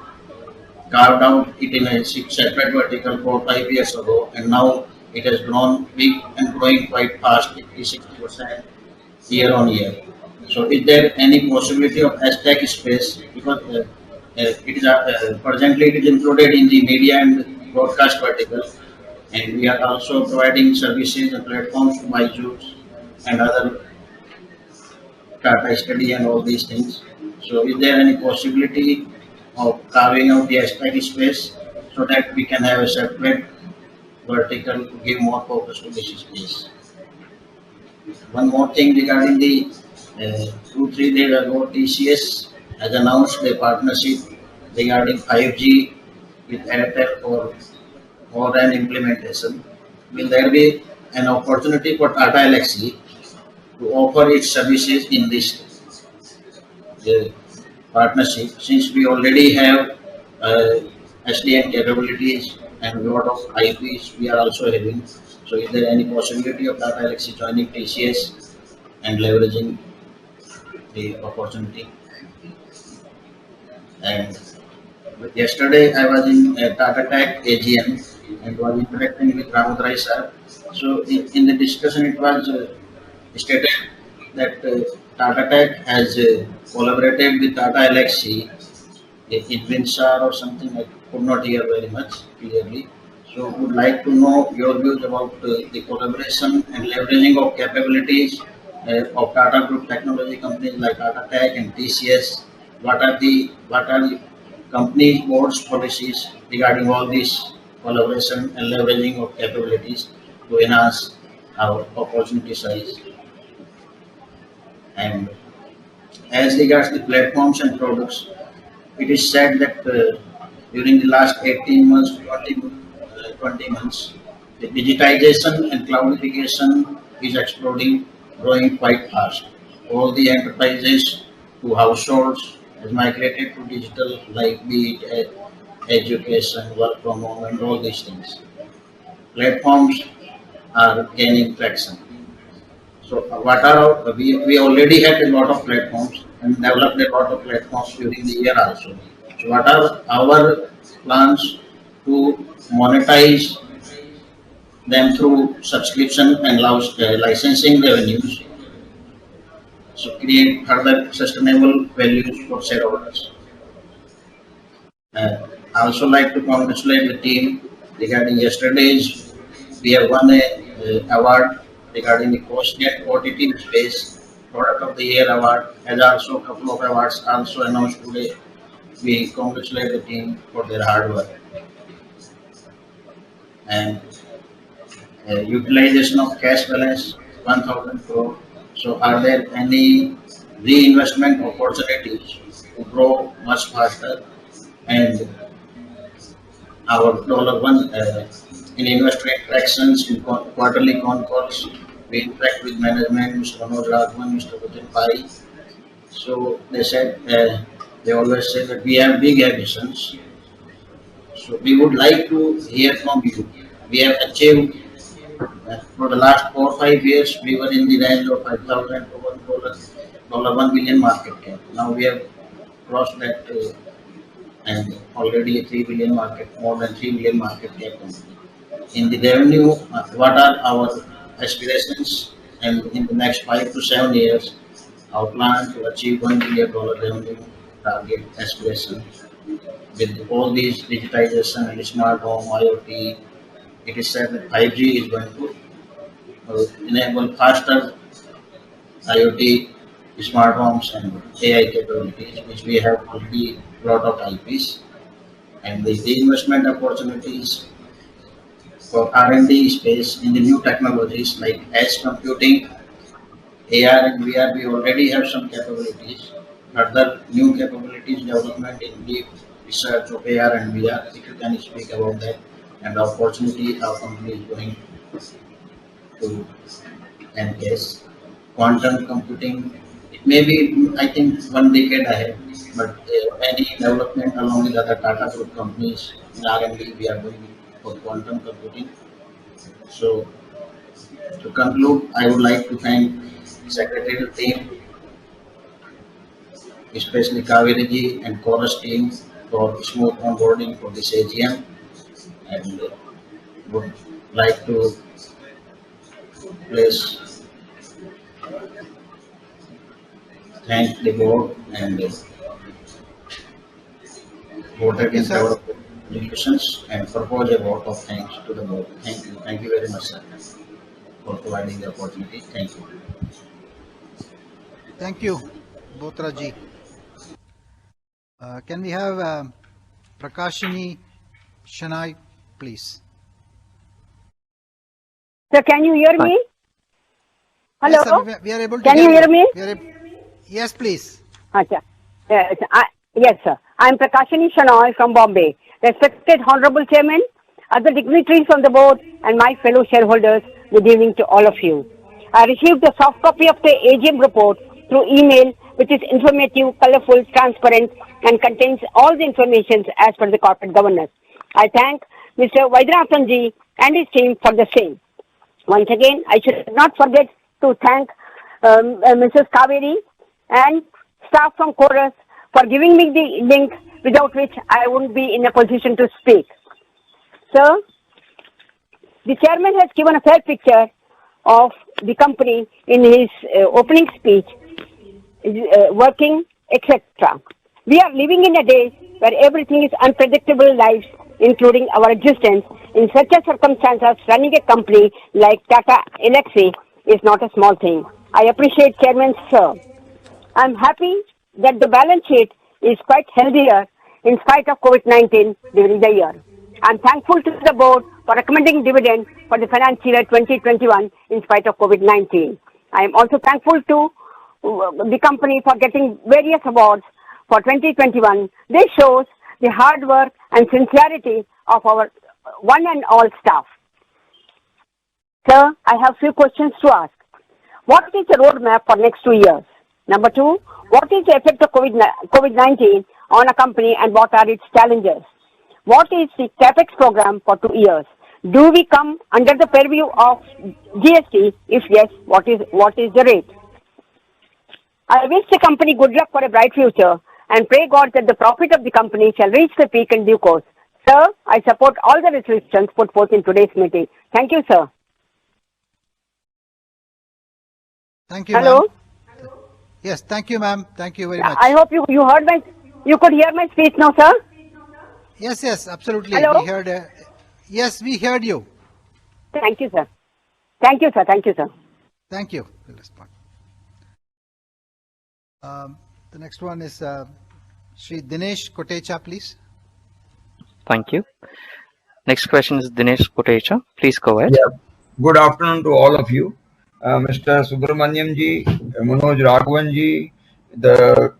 carved out it in a separate vertical 4 5 years ago, and now it has grown big and growing quite fast, 50 60% year on year. So is there any possibility of aspect space because it is presently it is included in the media and broadcast vertical, and we are also providing services and platforms to Byju's and other Tata study and all these things. So is there any possibility of carving out the SIT space so that we can have a separate vertical to give more focus to this space? One more thing regarding the 2-3 days ago, TCS has announced a partnership regarding 5G with Airtel for an implementation. Will there be an opportunity for Tata Elxsi to offer its services in this partnership, since we already have SDN capabilities and a lot of IPs we are also having? So is there any possibility of Tata Elxsi joining TCS and leveraging the opportunity? And yesterday I was in Tata Tech AGM and was interacting with Ramudrai sir. So in the discussion it was stated that Tata Tech has collaborated with Tata Elxsi in Winsar or something. I could not hear very much clearly. So would like to know your views about the collaboration and leveraging of capabilities of Tata Group technology companies like Tata Tech and TCS. What are the company's board's policies regarding all this collaboration and leveraging of capabilities to enhance our opportunity size? And as regards the platforms and products, it is said that during the last 18 months, 20 months, the digitization and cloudification is exploding, growing quite fast. All the enterprises to households has migrated to digital, like be it education, work from home, and all these things. Platforms are gaining traction. So what are we already had a lot of platforms and developed a lot of platforms during the year also. So what are our plans to monetize them through subscription and licensing revenues? So create further sustainable values for shareholders. I also like to congratulate the team regarding yesterday's. We have won a award regarding the CostNet OTT space Product of the Year award, and also a couple of awards also announced today. We congratulate the team for their hard work. And utilization of cash balance 1,000 crore. So are there any reinvestment opportunities to grow much faster? And our $1 in investor interactions, in quarterly con calls, we interact with management, Mr. Manoj Raghavan, Mr. Putin Pai. So they said, they always say that we have big ambitions. So we would like to hear from you. We have achieved for the last 4 or 5 years, we were in the range of 5,000 to $1 billion market cap. Now we have crossed that and already a 3 billion market, more than 3 billion market cap. In the revenue, what are our aspirations? And in the next 5 to 7 years, our plan to achieve $1 billion revenue target aspiration. With all these digitization and smart home, IoT, it is said that 5G is going to enable faster IoT, smart homes, and AI capabilities, which we have already a lot of IPs. And the investment opportunities for R&D space in the new technologies like edge computing, AR and VR, we already have some capabilities. Further new capabilities development in the research of AR and VR, if you can speak about that, and the opportunity our company is going to encase. Quantum computing, it may be, I think, 1 decade ahead, but any development along with other Tata Group companies in R&D, we are doing for quantum computing. So, to conclude, I would like to thank secretarial team, especially Kaveri and Chorus team for smooth onboarding for this AGM, and would like to place thank the board and voter in favor of resolutions and propose a vote of thanks to the board. Thank you. Thank you very much, sir, for providing the opportunity. Thank you. Thank you, Botraji. Can we have Prakashini Shanai, please? Sir, can you hear me? Hello? Yes, sir, we are able to Can you hear me? Yes, please. Acha. Yes, sir. I am Prakashini Shanoy from Bombay. Respected Honorable Chairman, other dignitaries on the board, and my fellow shareholders, good evening to all of you. I received a soft copy of the AGM report through email, which is informative, colorful, transparent, and contains all the information as per the corporate governance. I thank Mr. Vaidyanathanji and his team for the same. Once again, I should not forget to thank Mrs. Kaveri and staff from Chorus for giving me the link, without which I wouldn't be in a position to speak. Sir, the chairman has given a fair picture of the company in his opening speech, working, etc. We are living in a day where everything is unpredictable lives, including our existence. In such a circumstances, running a company like Tata Elxsi is not a small thing. I appreciate Chairman Sir. I'm happy that the balance sheet is quite healthier in spite of COVID-19 during the year. I'm thankful to the board for recommending dividend for the financial year 2021 in spite of COVID-19. I am also thankful to the company for getting various awards for 2021. This shows the hard work and sincerity of our one and all staff. Sir, I have few questions to ask. What is the roadmap for next 2 years? Number two, what is the effect of COVID-19 on a company and what are its challenges? What is the CapEx program for 2 years? Do we come under the purview of GST? If yes, what is the rate? I wish the company good luck for a bright future and pray God that the profit of the company shall reach the peak in due course. Sir, I support all the resolutions put forth in today's meeting. Thank you, sir. Thank you, Hello? ma'am. Yes, thank you, ma'am. Thank you very much. I hope you could hear my speech now, sir? Yes, absolutely. Hello? We heard. Yes, we heard you. Thank you, sir. Thank you, sir. Thank you, sir. Thank you. We'll respond. The next one is Sri Dinesh Kotecha, please. Thank you. Next question is Dinesh Kotecha. Please go ahead. Yeah. Good afternoon to all of you. Mr. Subramaniam ji, Manoj Raghavan ji, the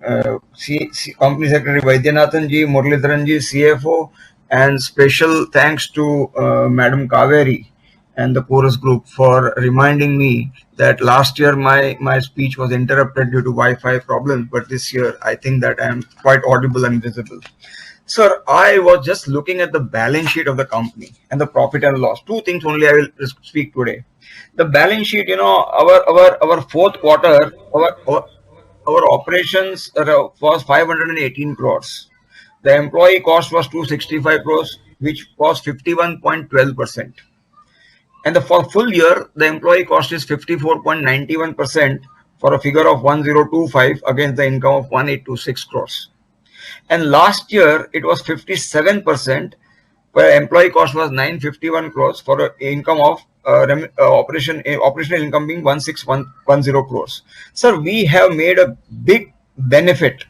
Company Secretary Vaidyanathan ji, Muralidharan ji, CFO, and special thanks to Madam Kaveri and the Chorus Group for reminding me that last year my speech was interrupted due to Wi-Fi problems, but this year I think that I am quite audible and visible. Sir, I was just looking at the balance sheet of the company and the profit and loss. Two things only I will speak today. The balance sheet, our fourth quarter, our operations was 518 crores. The employee cost was 265 crores, which was 51.12%. And for full year, the employee cost is 54.91% for a figure of 1025 against the income of 1826 crores. And last year it was 57%, where employee cost was 951 crores for an income of operational income being 16110 crores. Sir, we have made a big benefit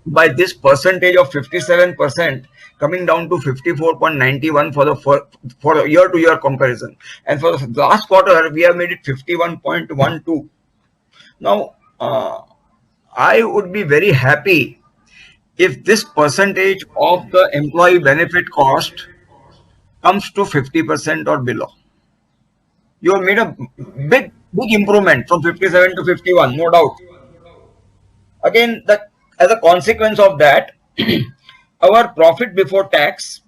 by this percentage of 57% coming down to 54.91 for a year-to-year comparison. And for the last quarter, we have made it 51.12. Now, I would be very happy if this percentage of the employee benefit cost comes to 50% or below. You have made a big improvement from 57 to 51, no doubt. Again, as a consequence of that, our profit before tax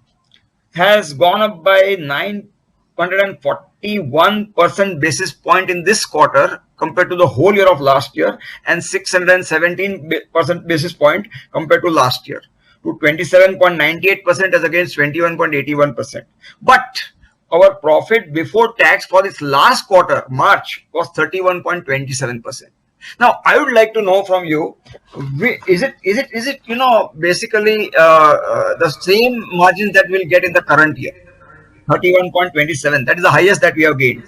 has gone up by 941% basis point in this quarter compared to the whole year of last year, and 617% basis point compared to last year, to 27.98% as against 21.81%. But our profit before tax for this last quarter, March, was 31.27%. Now, I would like to know from you, is it basically the same margin that we'll get in the current year, 31.27? That is the highest that we have gained.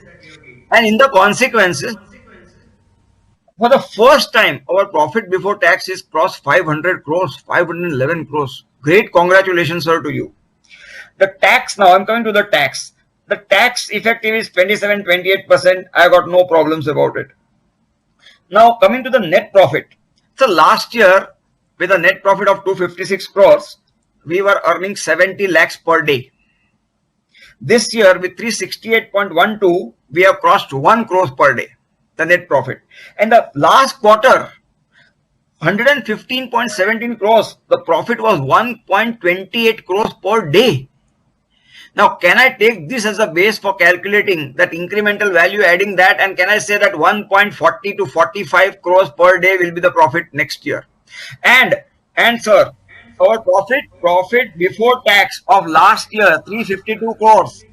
And in the consequences, For the first time, our profit before tax is crossed 500 crores, 511 crores. Great congratulations, sir, to you. The tax now, I'm coming to the tax. The tax effective is 27-28%. I got no problems about it. Now coming to the net profit. So last year with a net profit of 256 crores, we were earning 70 lakhs per day. This year with 368.12, we have crossed 1 crore per day, the net profit. And the last quarter, 115.17 crores, the profit was 1.28 crores per day. Now, can I take this as a base for calculating that incremental value, adding that, and can I say that 1.40 to 45 crores per day will be the profit next year? And sir, our profit before tax of last year, 352 crores,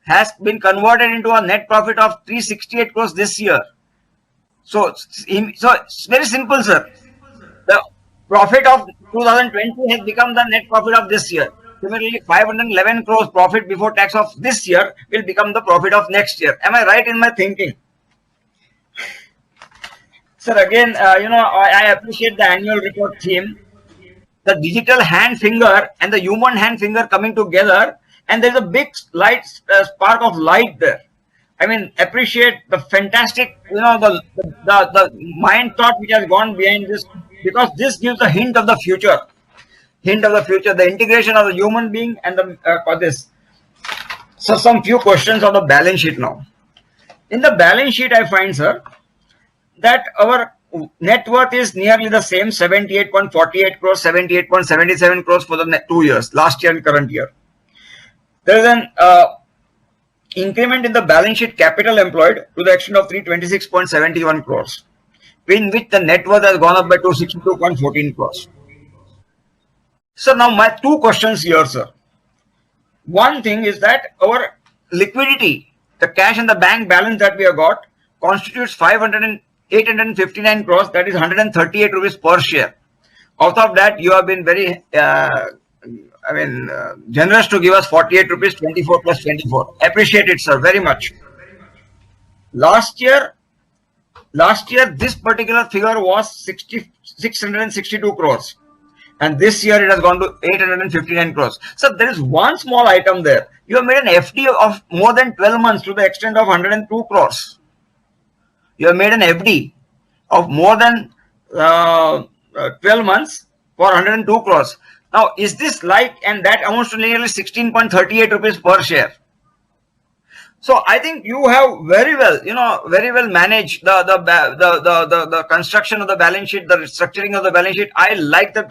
has been converted into a net profit of 368 crores this year. So it's very simple, sir. The profit of 2020 has become the net profit of this year. Similarly, 511 crores profit before tax of this year will become the profit of next year. Am I right in my thinking? Sir, again, I appreciate the annual report theme. The digital hand finger and the human hand finger coming together, and there's a big light spark of light there. I mean, appreciate the fantastic, the mind thought which has gone behind this, because this gives a hint of the future. The integration of the human being and the this. So some few questions on the balance sheet now. In the balance sheet, I find, sir, that our net worth is nearly the same, 78.48 crores, 78.77 crores for the 2 years, last year and current year. There is an increment in the balance sheet capital employed to the extent of 326.71 crores, in which the net worth has gone up by 262.14 crores. So now my two questions here, sir. One thing is that our liquidity, the cash and the bank balance that we have got, constitutes 859 crores, that is 138 rupees per share. Out of that, you have been very generous to give us 48 rupees, 24 plus 24. Appreciate it, sir, very much. Last year, this particular figure was 662 crores. And this year it has gone to 859 crores. So there is one small item there. You have made an FD of more than 12 months to the extent of 102 crores. You have made an FD of more than 12 months for 102 crores. Now, is this like, and that amounts to nearly 16.38 rupees per share. So I think you have very well managed the construction of the balance sheet, the structuring of the balance sheet. I like the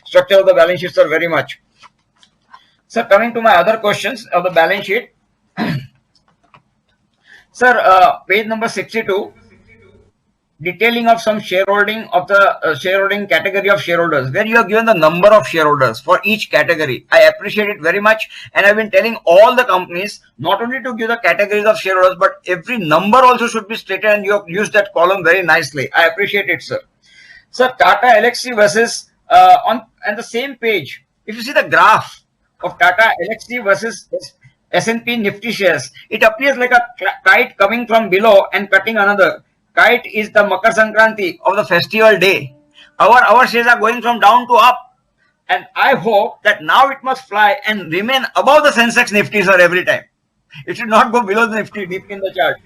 structure of the balance sheet, sir, very much. Sir, coming to my other questions of the balance sheet. Sir, page number 62. Detailing of some shareholding of the shareholding category of shareholders, where you have given the number of shareholders for each category. I appreciate it very much, and I've been telling all the companies not only to give the categories of shareholders, but every number also should be stated, and you have used that column very nicely. I appreciate it, sir. Sir, Tata Elxsi versus on the same page, if you see the graph of Tata Elxsi versus S&P Nifty shares, it appears like a kite coming from below and cutting another. Kite is the Makar Sankranti of the festival day. Our shares are going from down to up, and I hope that now it must fly and remain above the Sensex Nifty, sir, every time. It should not go below the Nifty deep in the chart.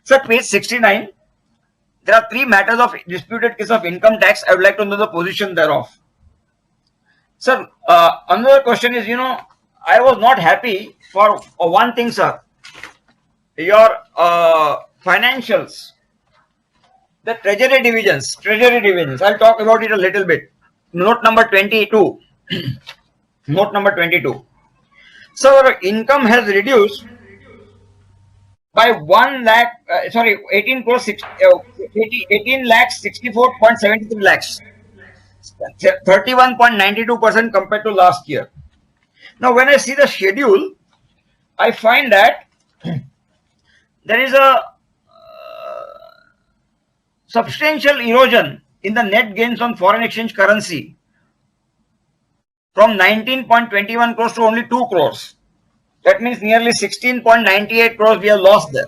Sir, page 69. There are 3 matters of disputed case of income tax. I would like to know the position thereof. Sir, another question is, I was not happy for one thing, sir. Your financials, the treasury divisions. I'll talk about it a little bit. Note number 22. Note number 22. So our income has reduced by 18 crores, 18 lakhs, 64.73 lakhs, 31.92% compared to last year. Now, when I see the schedule, I find that there is a substantial erosion in the net gains on foreign exchange currency from 19.21 crores to only 2 crores. That means nearly 16.98 crores we have lost there.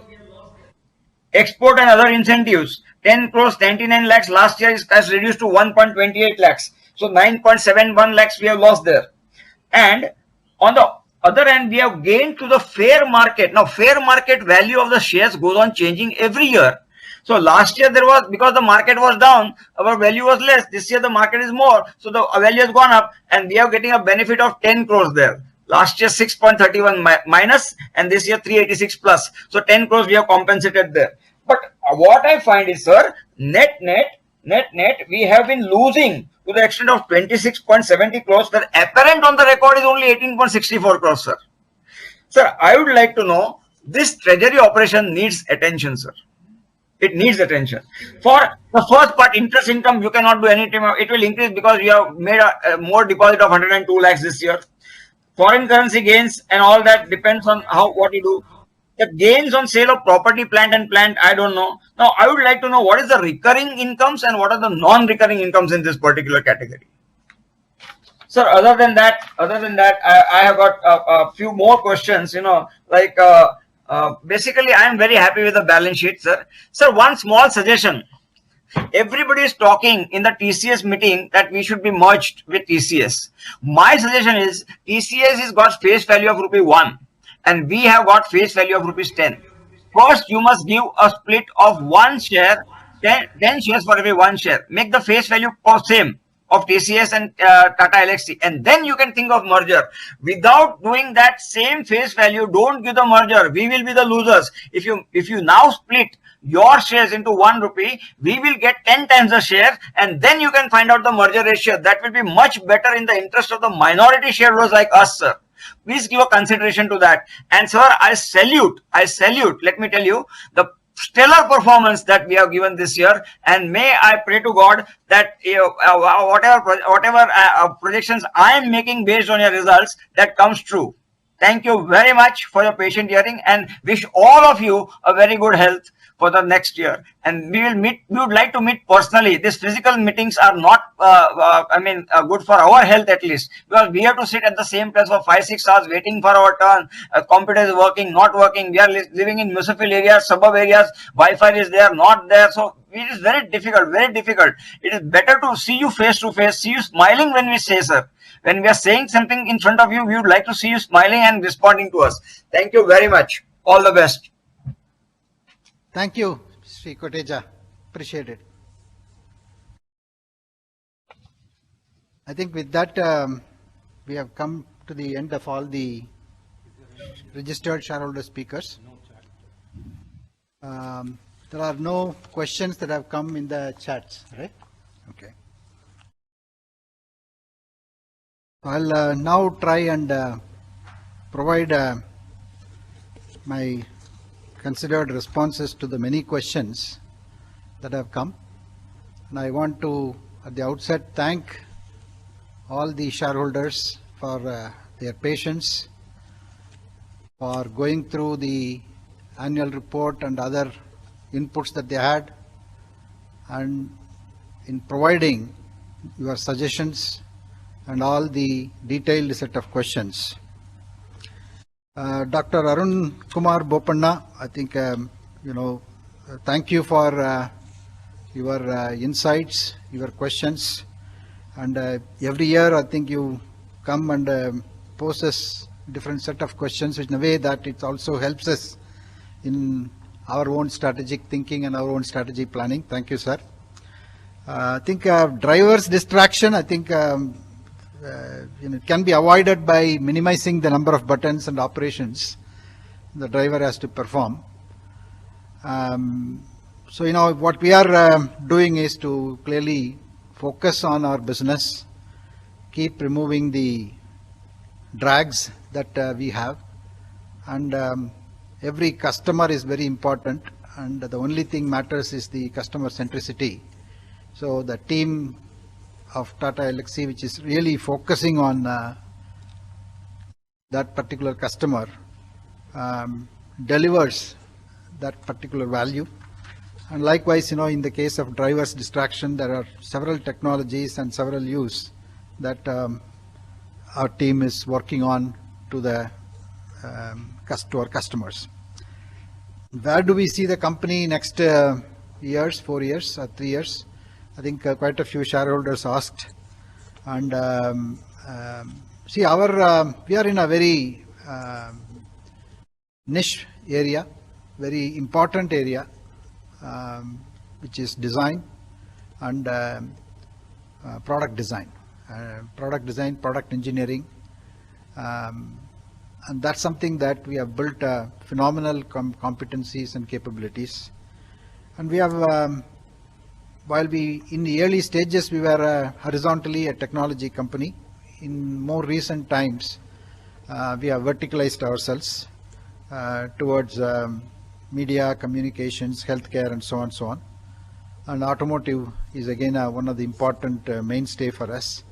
Export and other incentives, 10 crores 99 lakhs last year has reduced to 1.28 lakhs. So 9.71 lakhs we have lost there. And on the other hand, we have gained to the fair market. Now, fair market value of the shares goes on changing every year. So last year there was, because the market was down, our value was less. This year the market is more, so the value has gone up, and we are getting a benefit of 10 crores there. Last year 6.31 minus, and this year 386 plus. So 10 crores we have compensated there. But what I find is, sir, net, we have been losing to the extent of 26.70 crores. The apparent on the record is only 18.64 crores, sir. Sir, I would like to know, this treasury operation needs attention, sir. It needs attention. For the first part, interest income, you cannot do anything. It will increase because you have made a more deposit of 102 lakhs this year. Foreign currency gains and all that depends on what you do. The gains on sale of property, plant, I don't know. Now, I would like to know what is the recurring incomes and what are the non-recurring incomes in this particular category. Sir, other than that, I have got a few more questions. Like basically, I am very happy with the balance sheet, sir. Sir, one small suggestion. Everybody is talking in the TCS meeting that we should be merged with TCS. My suggestion is TCS has got face value of ₹1 and we have got face value of ₹10. First, you must give a split of 1 share, 10 shares for every 1 share. Make the face value same of TCS and Tata Elxsi, and then you can think of merger. Without doing that same face value, don't give the merger. We will be the losers. If you now split your shares into ₹1, we will get 10 times the share, and then you can find out the merger ratio. That will be much better in the interest of the minority shareholders like us, sir. Please give a consideration to that. And sir, I salute, let me tell you, the stellar performance that we have given this year, and may I pray to God that whatever projections I am making based on your results, that comes true. Thank you very much for your patient hearing, and wish all of you a very good health for the next year. And we would like to meet personally. These physical meetings are not good for our health, at least, because we have to sit at the same place for 5-6 hours waiting for our turn. Computer is working, not working. We are living in municipal areas, suburb areas, Wi-Fi is there, not there. So it is very difficult, very difficult. It is better to see you face to face, see you smiling when we say, sir. When we are saying something in front of you, we would like to see you smiling and responding to us. Thank you very much. All the best. Thank you, Sri Koteja. Appreciate it. I think with that, we have come to the end of all the registered shareholder speakers. There are no questions that have come in the chats, right? Okay. I'll now try and provide my considered responses to the many questions that have come. And I want to, at the outset, thank all the shareholders for their patience, for going through the annual report and other inputs that they had, and in providing your suggestions and all the detailed set of questions. Dr. Arun Kumar Bopanna, I think, thank you for your insights, your questions. And every year, I think you come and pose us different set of questions in a way that it also helps us in our own strategic thinking and our own strategy planning. Thank you, sir. I think drivers distraction, I think, it can be avoided by minimizing the number of buttons and operations the driver has to perform. So, what we are doing is to clearly focus on our business, keep removing the drags that we have, and every customer is very important, and the only thing matters is the customer centricity. So the team of Tata Elxsi, which is really focusing on that particular customer, delivers that particular value. And likewise, in the case of drivers distraction, there are several technologies and several use that our team is working on to our customers. Where do we see the company next years, 4 years or 3 years? I think quite a few shareholders asked. And see, we are in a very niche area, very important area, which is design and product design, product engineering. And that's something that we have built phenomenal competencies and capabilities. And we have, while in the early stages, we were horizontally a technology company. In more recent times, we have verticalized ourselves towards media, communications, healthcare, and so on. And automotive is again one of the important mainstay for us.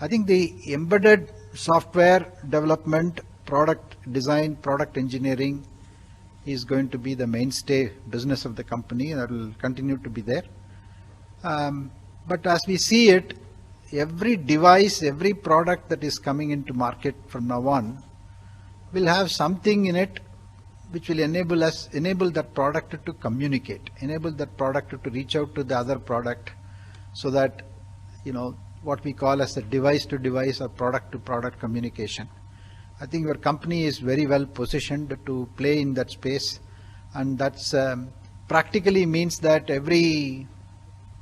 I think the embedded software development, product design, product engineering is going to be the mainstay business of the company, and that will continue to be there. But as we see it, every device, every product that is coming into market from now on will have something in it which will enable that product to communicate, enable that product to reach out to the other product, so that, you know, what we call as a device to device or product to product communication. I think your company is very well positioned to play in that space, and that's practically means that every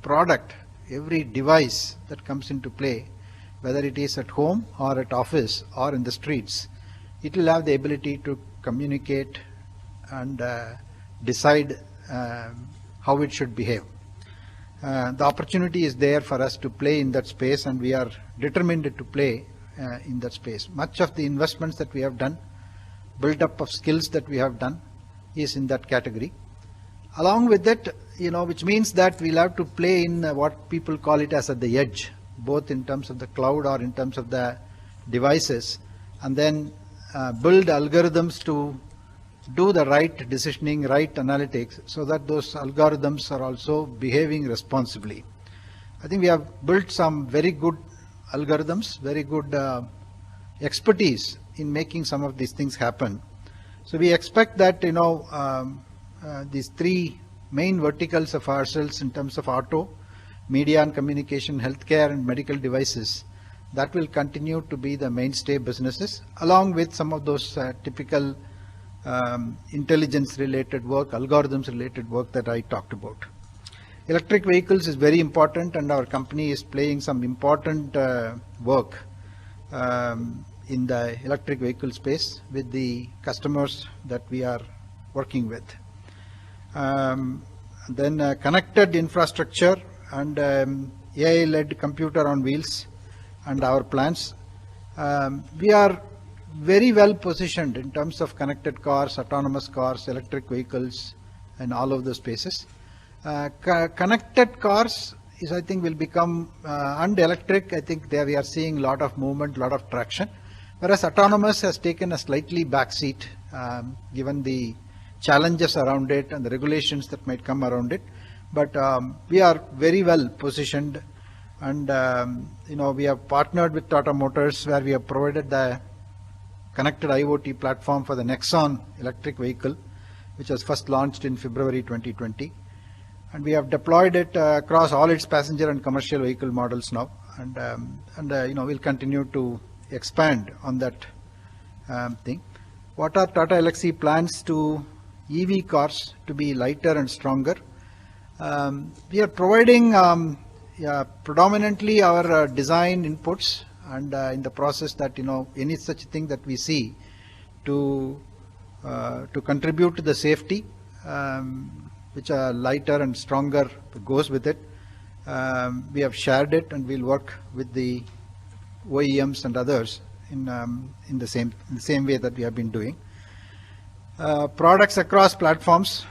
product, every device that comes into play, whether it is at home or at office or in the streets, it will have the ability to communicate and decide how it should behave. The opportunity is there for us to play in that space, and we are determined to play in that space. Much of the investments that we have done, build up of skills that we have done, is in that category. Along with that, you know, which means that we'll have to play in what people call it as at the edge, both in terms of the cloud or in terms of the devices, and then build algorithms to do the right decisioning, right analytics, so that those algorithms are also behaving responsibly. I think we have built some very good algorithms, very good expertise in making some of these things happen. So we expect that, you know, these three main verticals of ourselves in terms of auto, media and communication, healthcare and medical devices, that will continue to be the mainstay businesses, along with some of those typical intelligence related work, algorithms related work that I talked about. Electric vehicles is very important, and our company is playing some important work in the electric vehicle space with the customers that we are working with. Then connected infrastructure and AI-led computer on wheels and our plans. We are very well positioned in terms of connected cars, autonomous cars, electric vehicles, and all of those spaces. Connected cars is, I think, will become, and electric, I think there we are seeing a lot of movement, a lot of traction, whereas autonomous has taken a slightly backseat given the challenges around it and the regulations that might come around it. But we are very well positioned, and you know, we have partnered with Tata Motors, where we have provided the connected IoT platform for the Nexon electric vehicle, which was first launched in February 2020. And we have deployed it across all its passenger and commercial vehicle models now. And you know, we'll continue to expand on that thing. What are Tata Elxsi plans to EV cars to be lighter and stronger? We are providing predominantly our design inputs, and in the process that, you know, any such thing that we see to contribute to the safety, which are lighter and stronger goes with it. We have shared it, and we'll work with the OEMs and others in the same way that we have been doing. Products across platforms,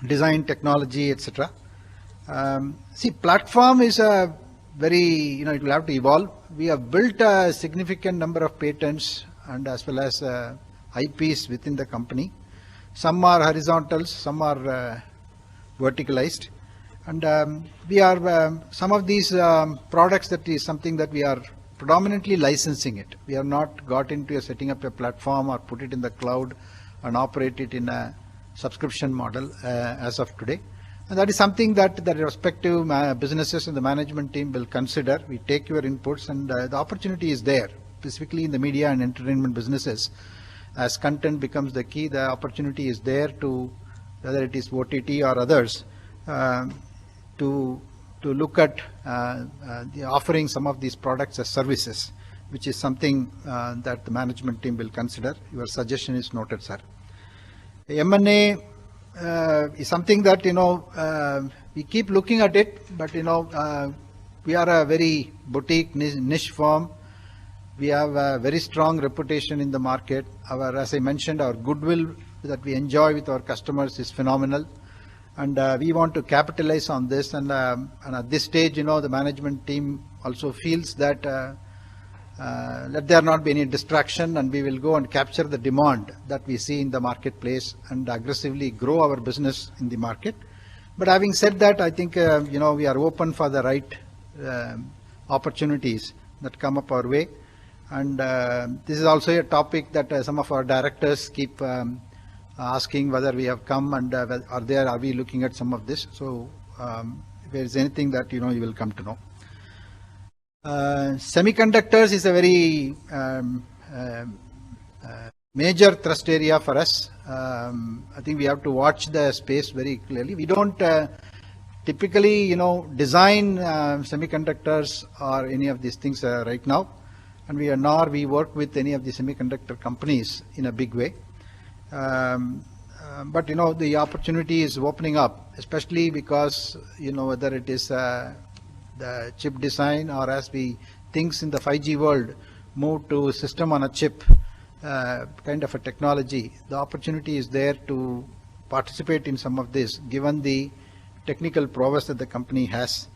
design, technology, etc. See, platform is a very, you know, it will have to evolve. We have built a significant number of patents and as well as IPs within the company. Some are horizontals, some are verticalized, and we are some of these products, that is something that we are predominantly licensing it. We have not got into setting up a platform or put it in the cloud and operate it in a subscription model as of today. And that is something that the respective businesses and the management team will consider. We take your inputs, and the opportunity is there, specifically in the media and entertainment businesses. As content becomes the key, the opportunity is there to, whether it is OTT or others, to look at offering some of these products as services, which is something that the management team will consider. Your suggestion is noted, sir. M&A is something that, we keep looking at it, but, we are a very boutique niche firm. We have a very strong reputation in the market. As I mentioned, our goodwill that we enjoy with our customers is phenomenal. And we want to capitalize on this. And at this stage, the management team also feels that let there not be any distraction, and we will go and capture the demand that we see in the marketplace and aggressively grow our business in the market. But having said that, I think, we are open for the right opportunities that come up our way. And this is also a topic that some of our directors keep asking whether we have come and are we looking at some of this. So if there is anything that, you will come to know. Semiconductors is a very major thrust area for us. I think we have to watch the space very clearly. We don't typically, design semiconductors or any of these things right now. And we work with any of the semiconductor companies in a big way. But, the opportunity is opening up, especially because, whether it is the chip design or as things in the 5G world move to system on a chip kind of a technology, the opportunity is there to participate in some of this, given the technical prowess that the company has.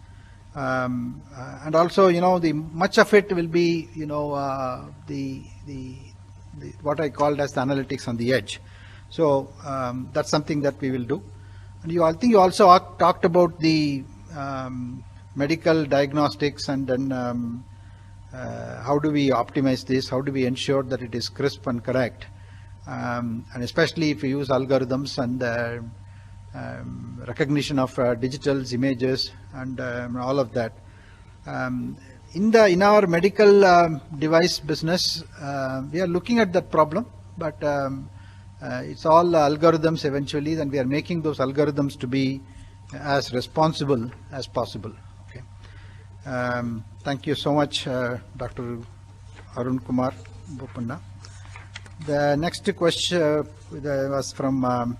And also, much of it will be, what I called as the analytics on the edge. So that's something that we will do. And I think you also talked about the medical diagnostics, and then how do we optimize this? How do we ensure that it is crisp and correct? And especially if we use algorithms and recognition of digital images and all of that. In our medical device business, we are looking at that problem, but it's all algorithms eventually, and we are making those algorithms to be as responsible as possible. Okay. Thank you so much, Dr. Arun Kumar Bopanna. The next question was from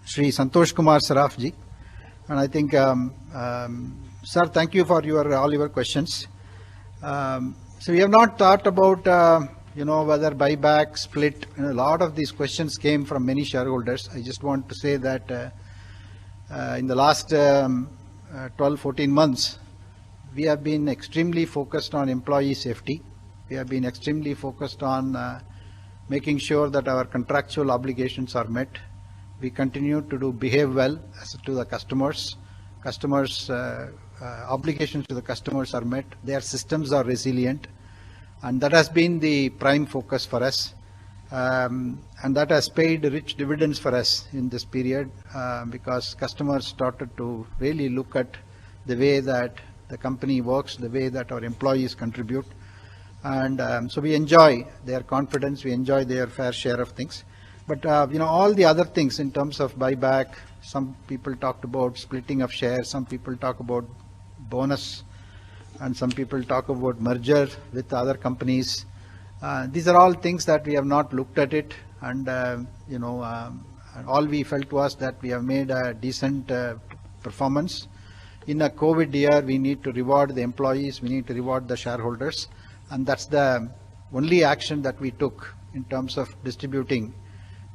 Shri Santosh Kumar Sarafji, and I think, sir, thank you for all your questions. So we have not thought about, whether buyback, split. A lot of these questions came from many shareholders. I just want to say that in the last 12-14 months, we have been extremely focused on employee safety. We have been extremely focused on making sure that our contractual obligations are met. We continue to behave well to the customers. Obligations to the customers are met. Their systems are resilient. And that has been the prime focus for us. And that has paid rich dividends for us in this period because customers started to really look at the way that the company works, the way that our employees contribute. And so we enjoy their confidence. We enjoy their fair share of things. But, all the other things in terms of buyback, some people talked about splitting of shares, some people talk about bonus, and some people talk about merger with other companies. These are all things that we have not looked at it. And, all we felt was that we have made a decent performance. In a COVID year, we need to reward the employees, we need to reward the shareholders. And that's the only action that we took in terms of distributing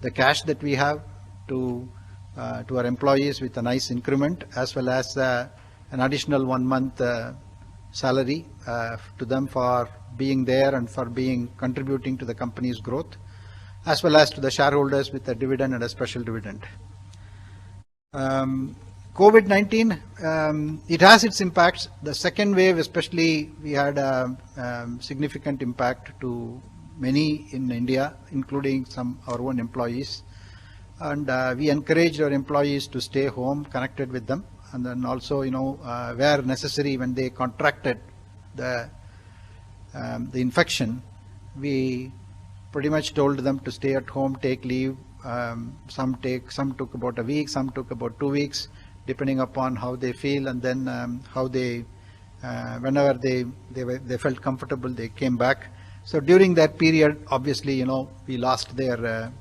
the cash that we have to our employees with a nice increment, as well as an additional 1 month salary to them for being there and for contributing to the company's growth, as well as to the shareholders with a dividend and a special dividend. COVID-19, it has its impacts. The second wave especially, we had a significant impact to many in India, including our own employees. and we encouraged our employees to stay home, connected with them, and then also, where necessary, when they contracted the infection, we pretty much told them to stay at home, take leave. Some took about a week, some took about 2 weeks, depending upon how they feel, and then how they, whenever they felt comfortable, they came back. So during that period, obviously, we lost their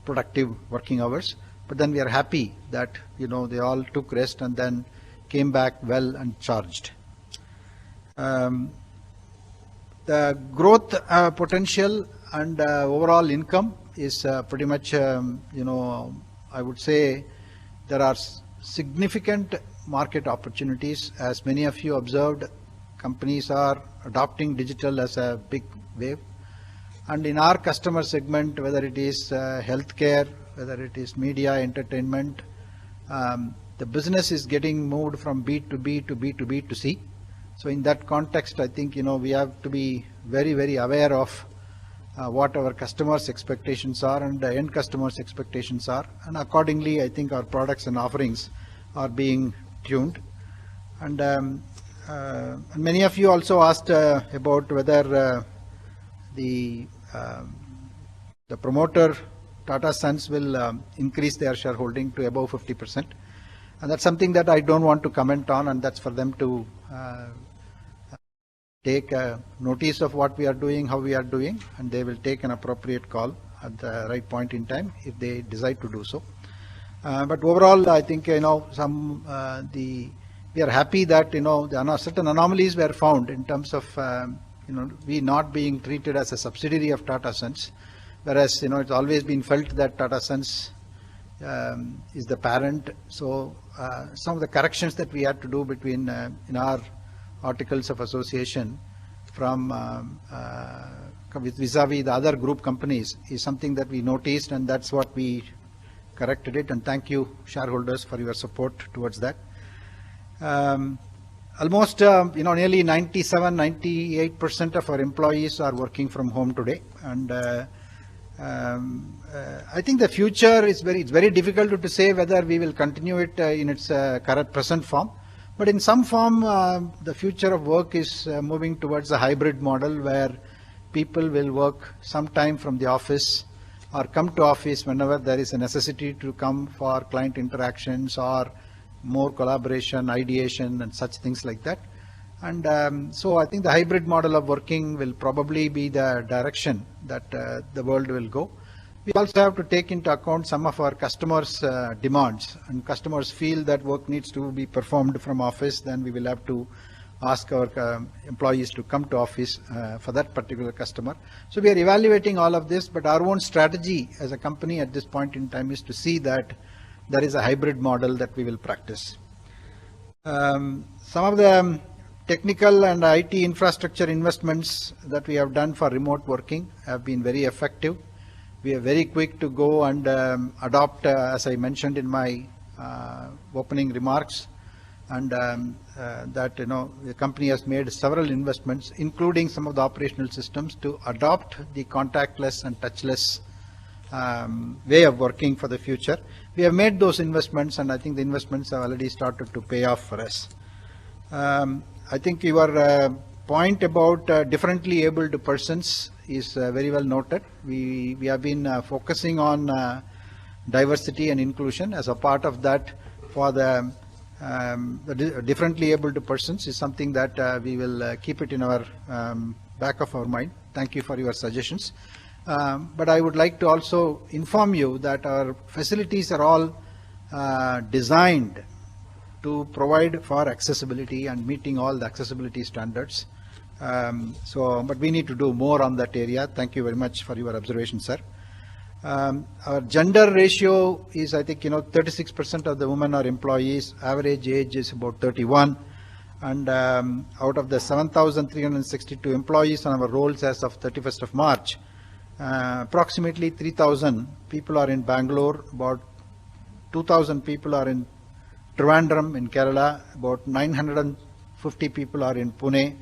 productive working hours, but then we are happy that, they all took rest and then came back well and charged. The growth potential and overall income is pretty much, I would say there are significant market opportunities. As many of you observed, companies are adopting digital as a big wave. And in our customer segment, whether it is healthcare, whether it is media, entertainment, the business is getting moved from B to B to B to B to C. So in that context, I think, we have to be very, very aware of what our customers' expectations are and the end customers' expectations are. And accordingly, I think our products and offerings are being tuned. And many of you also asked about whether the promoter, Tata Sons, will increase their shareholding to above 50%. And that's something that I don't want to comment on, and that's for them to take notice of what we are doing, how we are doing, and they will take an appropriate call at the right point in time if they decide to do so. But overall, I think, we are happy that, certain anomalies were found in terms of, we not being treated as a subsidiary of Tata Sons, whereas, it's always been felt that Tata Sons is the parent. So some of the corrections that we had to do between in our articles of association from vis-a-vis the other group companies is something that we noticed, and that's what we corrected it. And thank you, shareholders, for your support towards that. Almost, nearly 97-98% of our employees are working from home today, and I think the future is it's very difficult to say whether we will continue it in its present form. But in some form, the future of work is moving towards a hybrid model where people will work sometime from the office or come to office whenever there is a necessity to come for client interactions or more collaboration, ideation, and such things like that. And so I think the hybrid model of working will probably be the direction that the world will go. We also have to take into account some of our customers' demands, and customers feel that work needs to be performed from office, then we will have to ask our employees to come to office for that particular customer. So we are evaluating all of this, but our own strategy as a company at this point in time is to see that there is a hybrid model that we will practice. Some of the technical and IT infrastructure investments that we have done for remote working have been very effective. We are very quick to go and adopt, as I mentioned in my opening remarks, and that the company has made several investments, including some of the operational systems, to adopt the contactless and touchless way of working for the future. We have made those investments, and I think the investments have already started to pay off for us. I think your point about differently abled persons is very well noted. We have been focusing on diversity and inclusion. As a part of that, for the differently abled persons is something that we will keep it in our back of our mind. Thank you for your suggestions. But I would like to also inform you that our facilities are all designed to provide for accessibility and meeting all the accessibility standards. But we need to do more on that area. Thank you very much for your observation, sir. Our gender ratio is, I think, 36% of the women are employees. Average age is about 31. And out of the 7,362 employees on our rolls as of 31st of March, approximately 3,000 people are in Bangalore, about 2,000 people are in Trivandrum in Kerala, about 950 people are in Pune,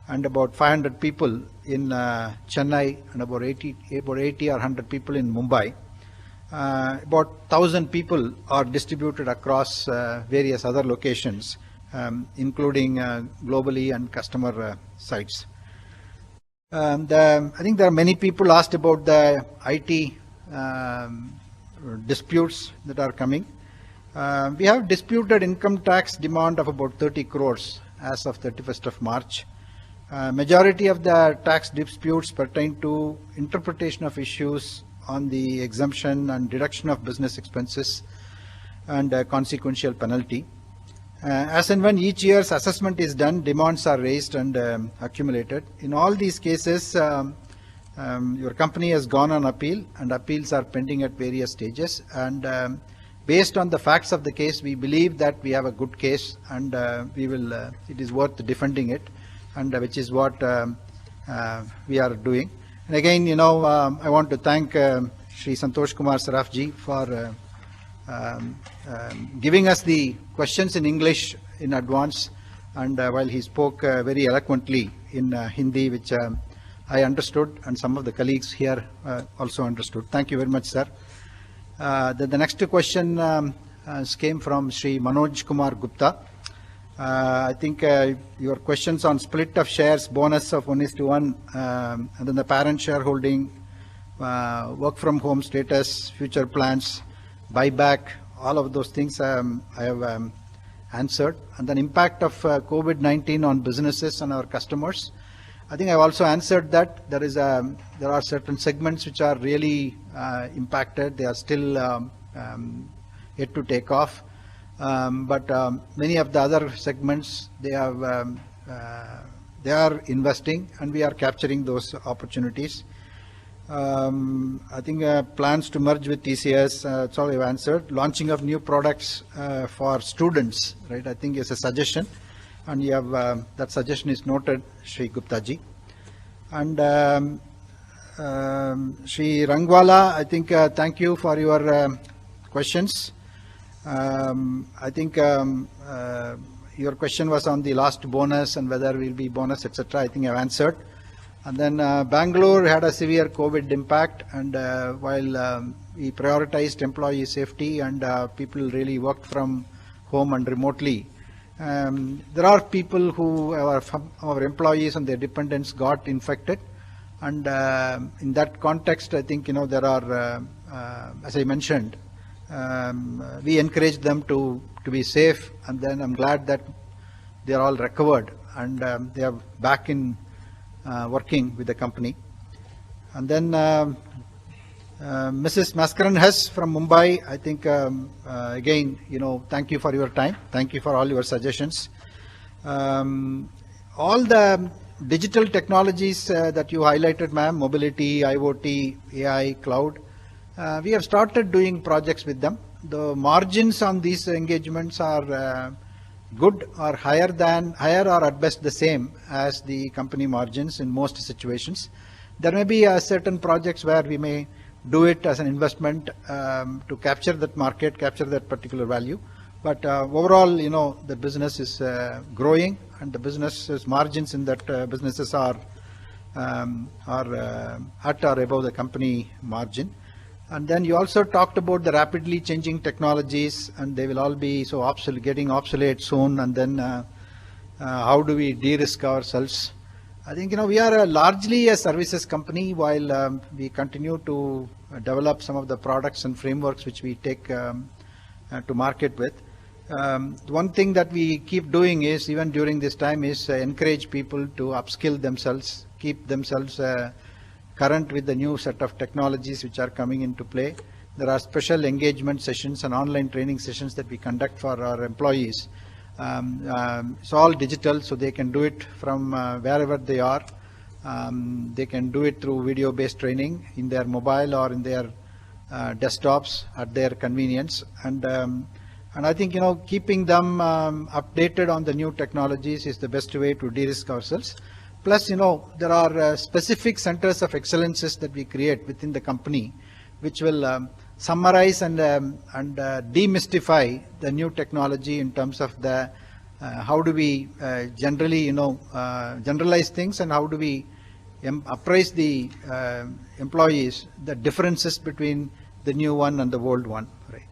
and about 500 people in Chennai, and about 80 or 100 people in Mumbai. about 1,000 people are distributed across various other locations, including globally and customer sites. I think there are many people asked about the IT disputes that are coming. We have disputed income tax demand of about 30 crores as of 31st of March. Majority of the tax disputes pertain to interpretation of issues on the exemption and deduction of business expenses and consequential penalty. As and when each year's assessment is done, demands are raised and accumulated. In all these cases, your company has gone on appeal, and appeals are pending at various stages. And based on the facts of the case, we believe that we have a good case, and it is worth defending it, and which is what we are doing. And again, I want to thank Shri Santosh Kumar Sarafji for giving us the questions in English in advance, and while he spoke very eloquently in Hindi, which I understood, and some of the colleagues here also understood. Thank you very much, sir. The next question came from Shri Manoj Kumar Gupta. I think your questions on split of shares, bonus of 1:1, and then the parent shareholding, work from home status, future plans, buyback, all of those things I have answered. And then impact of COVID-19 on businesses and our customers, I think I've also answered that. There are certain segments which are really impacted. They are still yet to take off. But many of the other segments, they are investing, and we are capturing those opportunities. I think plans to merge with TCS, that's all I've answered. Launching of new products for students, right? I think is a suggestion, and you have that suggestion is noted, Shri Gupta ji. And Shri Rangwala, I think thank you for your questions. I think your question was on the last bonus and whether will be bonus, etc. I think I've answered. And then Bangalore had a severe COVID impact, and while we prioritized employee safety and people really worked from home and remotely, there are people who our employees and their dependents got infected, and in that context, I think there are, as I mentioned, we encourage them to be safe, and then I'm glad that they are all recovered and they are back in working with the company. And then Mrs. Maskaran Hess from Mumbai, I think again, thank you for your time. Thank you for all your suggestions. All the digital technologies that you highlighted, ma'am, mobility, IoT, AI, cloud, we have started doing projects with them. The margins on these engagements are good or higher or at best the same as the company margins in most situations. There may be certain projects where we may do it as an investment to capture that market, capture that particular value. But overall, the business is growing, and the business's margins in that businesses are at or above the company margin. And then you also talked about the rapidly changing technologies, and they will all be so getting obsolete soon. And then how do we de-risk ourselves? I think we are largely a services company, while we continue to develop some of the products and frameworks which we take to market with. One thing that we keep doing is, even during this time, is encourage people to upskill themselves, keep themselves current with the new set of technologies which are coming into play. There are special engagement sessions and online training sessions that we conduct for our employees. It's all digital, so they can do it from wherever they are. They can do it through video-based training in their mobile or in their desktops at their convenience. And I think keeping them updated on the new technologies is the best way to de-risk ourselves. Plus, there are specific centers of excellences that we create within the company, which will summarize and demystify the new technology in terms of the how do we generally, generalize things, and how do we apprise the employees the differences between the new one and the old one. Right.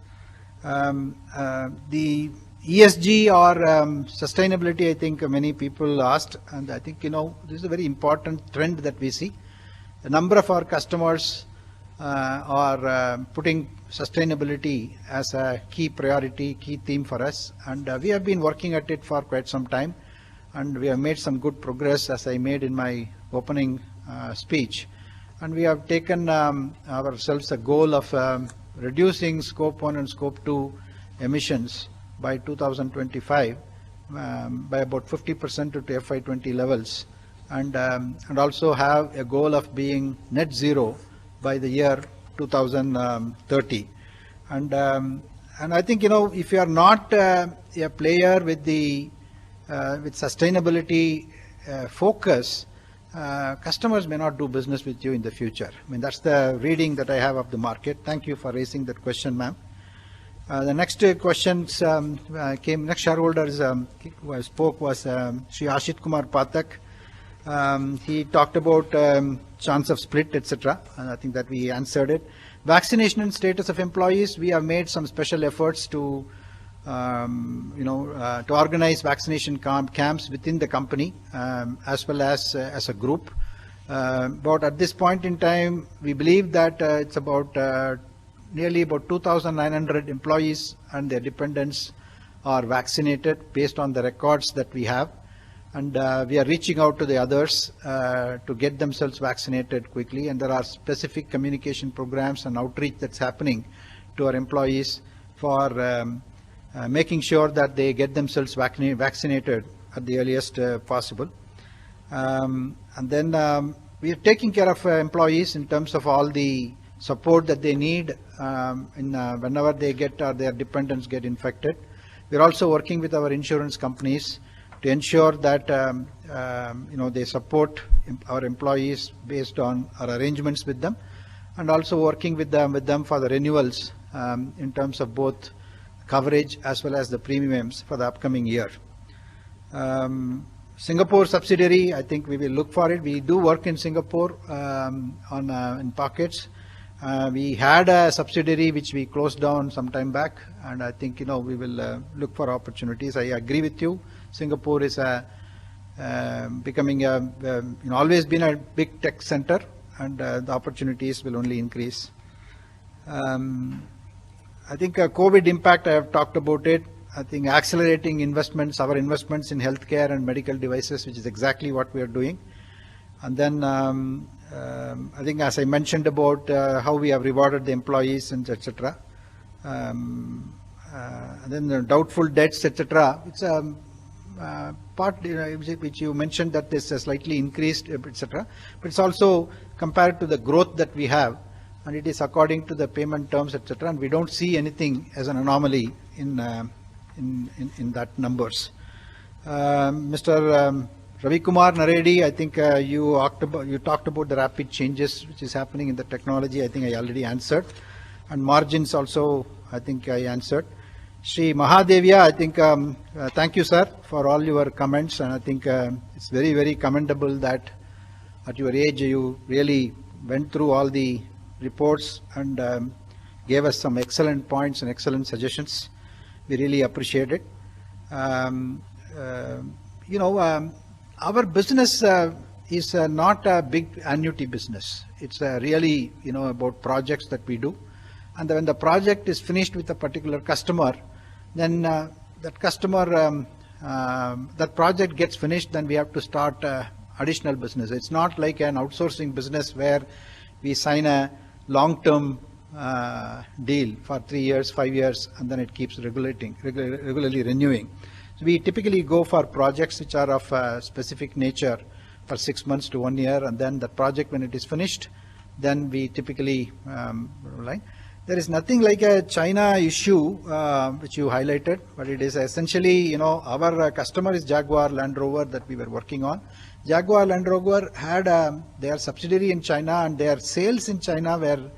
The ESG or sustainability, I think many people asked, and I think this is a very important trend that we see. A number of our customers are putting sustainability as a key priority, key theme for us, and we have been working at it for quite some time, and we have made some good progress, as I made in my opening speech. And we have taken ourselves a goal of reducing Scope 1 and Scope 2 emissions by 2025 by about 50% to FY20 levels, and also have a goal of being net zero by the year 2030. And I think if you are not a player with the with sustainability focus, customers may not do business with you in the future. I mean, that's the reading that I have of the market. Thank you for raising that question, ma'am. The next questions next shareholders who spoke was Shri Ashit Kumar Pathak. He talked about chance of split, etc. And I think that we answered it. Vaccination and status of employees. We have made some special efforts to to organize vaccination camps within the company as well as a group. But at this point in time, we believe that it's about nearly about 2,900 employees and their dependents are vaccinated based on the records that we have. And we are reaching out to the others to get themselves vaccinated quickly. And there are specific communication programs and outreach that's happening to our employees for making sure that they get themselves vaccinated at the earliest possible. And then we are taking care of employees in terms of all the support that they need whenever they get or their dependents get infected. We are also working with our insurance companies to ensure that they support our employees based on our arrangements with them, and also working with them for the renewals in terms of both coverage as well as the premiums for the upcoming year. Singapore subsidiary, I think we will look for it. We do work in Singapore in pockets. We had a subsidiary which we closed down some time back, and I think we will look for opportunities. I agree with you. Singapore is becoming always been a big tech center, and the opportunities will only increase. I think COVID impact, I have talked about it. I think accelerating investments, our investments in healthcare and medical devices, which is exactly what we are doing. And then I think, as I mentioned about how we have rewarded the employees and etc. And then the doubtful debts, etc. It's a part which you mentioned that this has slightly increased, etc. But it's also compared to the growth that we have, and it is according to the payment terms, etc. And we don't see anything as an anomaly in that numbers. Mr. Ravi Kumar Naredi, I think you talked about the rapid changes which is happening in the technology. I think I already answered. And margins also, I think I answered. Shri Mahadevia, I think, thank you, sir, for all your comments. And I think it's very, very commendable that at your age you really went through all the reports and gave us some excellent points and excellent suggestions. We really appreciate it. Our business is not a big annuity business. It's really, about projects that we do. And when the project is finished with a particular customer, then that project gets finished, then we have to start additional business. It's not like an outsourcing business where we sign a long-term deal for 3 years, 5 years, and then it keeps regularly renewing. So we typically go for projects which are of a specific nature for 6 months to 1 year, and then the project, when it is finished, then we typically There is nothing like a China issue which you highlighted, but it is essentially, our customer is Jaguar Land Rover that we were working on. Jaguar Land Rover had their subsidiary in China, and their sales in China were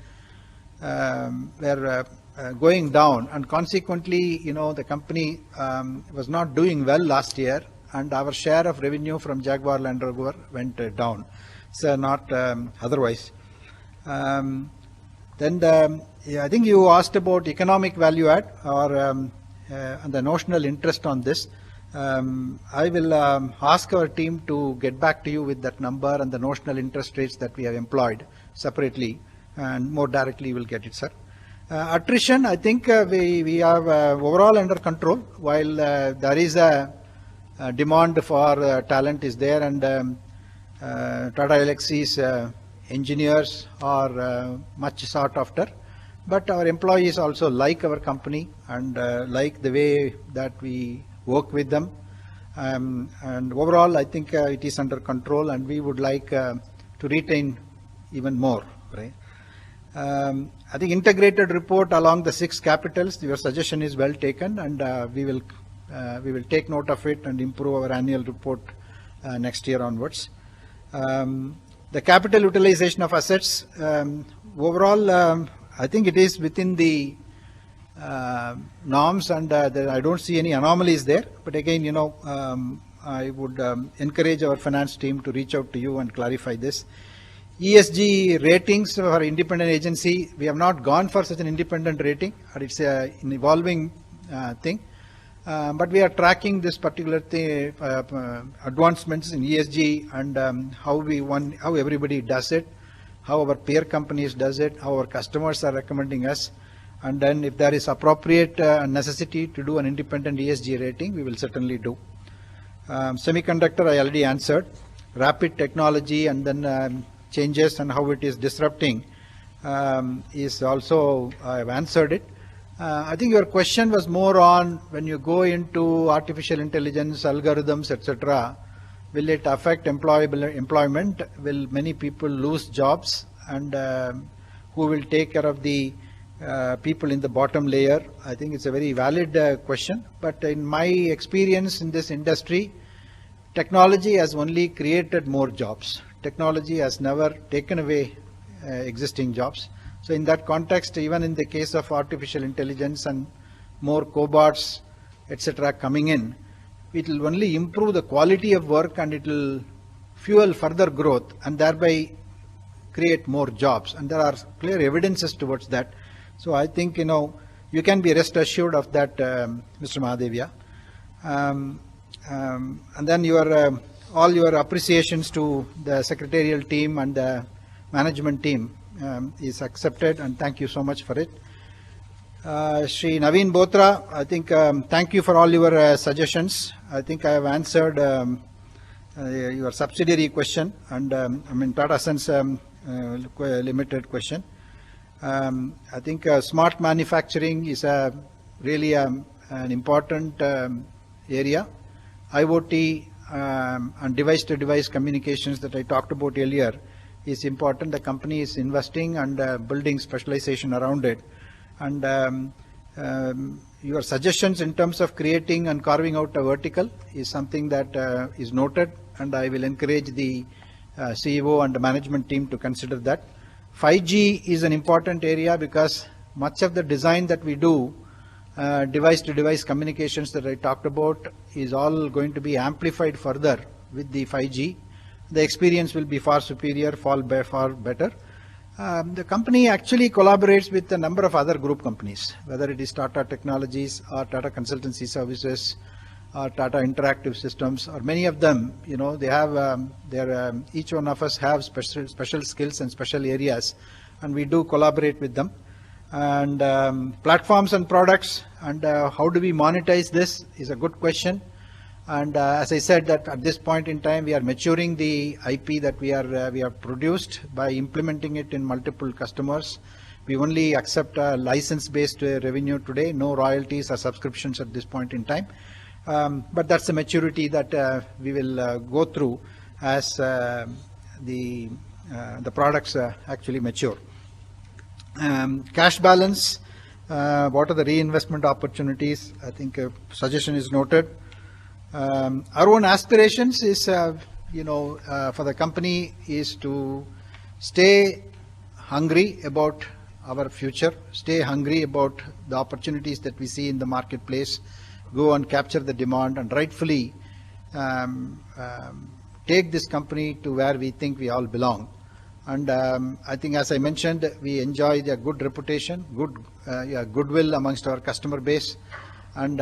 going down, and consequently, the company was not doing well last year, and our share of revenue from Jaguar Land Rover went down. So not otherwise. Then I think you asked about economic value add or and the notional interest on this. I will ask our team to get back to you with that number and the notional interest rates that we have employed separately, and more directly you will get it, sir. Attrition, I think we have overall under control, while there is a demand for talent is there, and Tata Elxsi's engineers are much sought after. But our employees also like our company and like the way that we work with them. And overall, I think it is under control, and we would like to retain even more. Right? I think integrated report along the 6 capitals, your suggestion is well taken, and we will take note of it and improve our annual report next year onwards. The capital utilization of assets, overall, I think it is within the norms, and I don't see any anomalies there. But again, I would encourage our finance team to reach out to you and clarify this. ESG ratings for independent agency, we have not gone for such an independent rating, and it's an evolving thing. But we are tracking this particular thing, advancements in ESG, and how everybody does it, how our peer companies does it, how our customers are recommending us, and then if there is appropriate necessity to do an independent ESG rating, we will certainly do. Semiconductor, I already answered. Rapid technology and then changes and how it is disrupting is also, I have answered it. I think your question was more on when you go into artificial intelligence, algorithms, etc., will it affect employment? Will many people lose jobs? And who will take care of the people in the bottom layer? I think it's a very valid question. But in my experience in this industry, technology has only created more jobs. Technology has never taken away existing jobs. So in that context, even in the case of artificial intelligence and more cobots, etc., coming in, it will only improve the quality of work, and it will fuel further growth and thereby create more jobs. And there are clear evidences towards that. So I think, you can be rest assured of that, Mr. Mahadevia. And then all your appreciations to the secretarial team and the management team is accepted, and thank you so much for it. Shri Naveen Botra, I think thank you for all your suggestions. I think I have answered your subsidiary question, and Tata Sons limited question. I think smart manufacturing is really an important area. IoT and device-to-device communications that I talked about earlier is important. The company is investing and building specialization around it. And your suggestions in terms of creating and carving out a vertical is something that is noted, and I will encourage the CEO and the management team to consider that. 5G is an important area because much of the design that we do, device-to-device communications that I talked about, is all going to be amplified further with the 5G. The experience will be far superior, far better. The company actually collaborates with a number of other group companies, whether it is Tata Technologies or Tata Consultancy Services or Tata Interactive Systems, or many of them. They have each one of us have special skills and special areas, and we do collaborate with them. And platforms and products, and how do we monetize this is a good question. And as I said, that at this point in time, we are maturing the IP that we have produced by implementing it in multiple customers. We only accept license-based revenue today, no royalties or subscriptions at this point in time. But that's the maturity that we will go through as the products actually mature. Cash balance, what are the reinvestment opportunities? I think a suggestion is noted. Our own aspirations is, for the company is to stay hungry about our future, stay hungry about the opportunities that we see in the marketplace, go and capture the demand, and rightfully take this company to where we think we all belong. And I think, as I mentioned, we enjoy the good reputation, goodwill amongst our customer base, and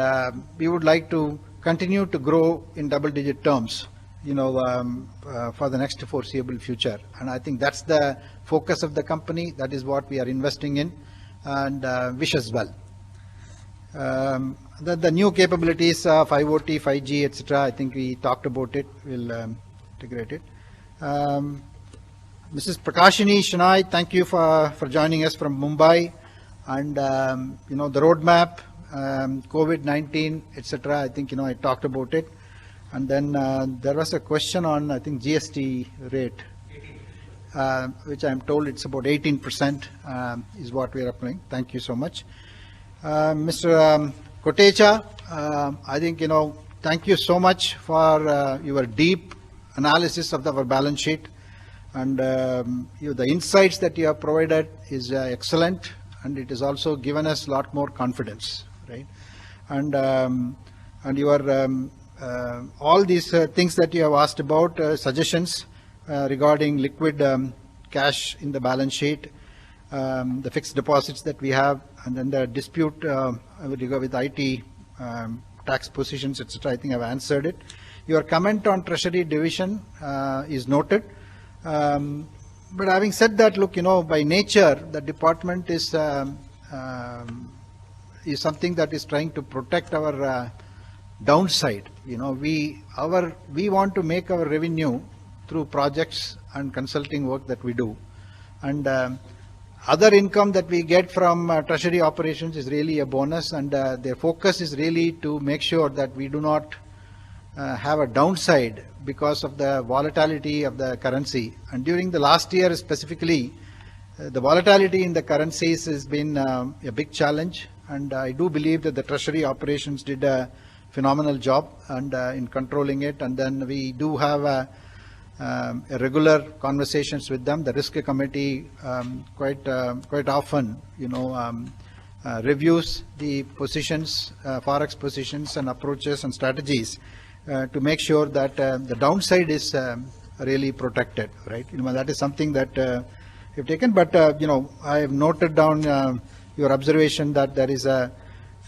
we would like to continue to grow in double-digit terms, for the next foreseeable future. And I think that's the focus of the company. That is what we are investing in, and wish us well. The new capabilities of IoT, 5G, etc. I think we talked about it. We'll integrate it. Mrs. Prakashini Shanai, thank you for joining us from Mumbai. And the roadmap, COVID-19, etc. I think I talked about it. And then there was a question on, I think, GST rate, which I'm told it's about 18% is what we are applying. Thank you so much. Mr. Kotecha, I think, thank you so much for your deep analysis of our balance sheet, and the insights that you have provided is excellent, and it has also given us a lot more confidence, right? And your all these things that you have asked about, suggestions regarding liquid cash in the balance sheet, the fixed deposits that we have, and then the dispute with IT, tax positions, etc. I think I've answered it. Your comment on Treasury division is noted. But having said that, look, by nature, the department is something that is trying to protect our downside. We want to make our revenue through projects and consulting work that we do, and other income that we get from treasury operations is really a bonus, and their focus is really to make sure that we do not have a downside because of the volatility of the currency. And during the last year specifically, the volatility in the currencies has been a big challenge, and I do believe that the treasury operations did a phenomenal job and in controlling it. And then we do have a regular conversations with them. The risk committee quite often reviews the positions, forex positions and approaches and strategies to make sure that the downside is really protected, right? That is something that you've taken. But I have noted down your observation that there is a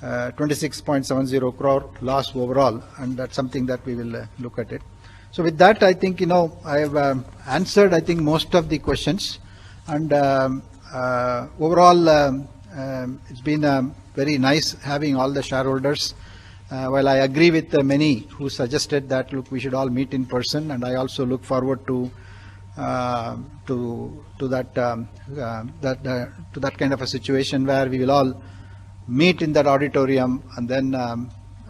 26.70 crore loss overall, and that's something that we will look at it. So with that, I think I have answered, I think, most of the questions, and overall it's been very nice having all the shareholders. While I agree with many who suggested that, look, we should all meet in person, and I also look forward to that kind of a situation where we will all meet in that auditorium and then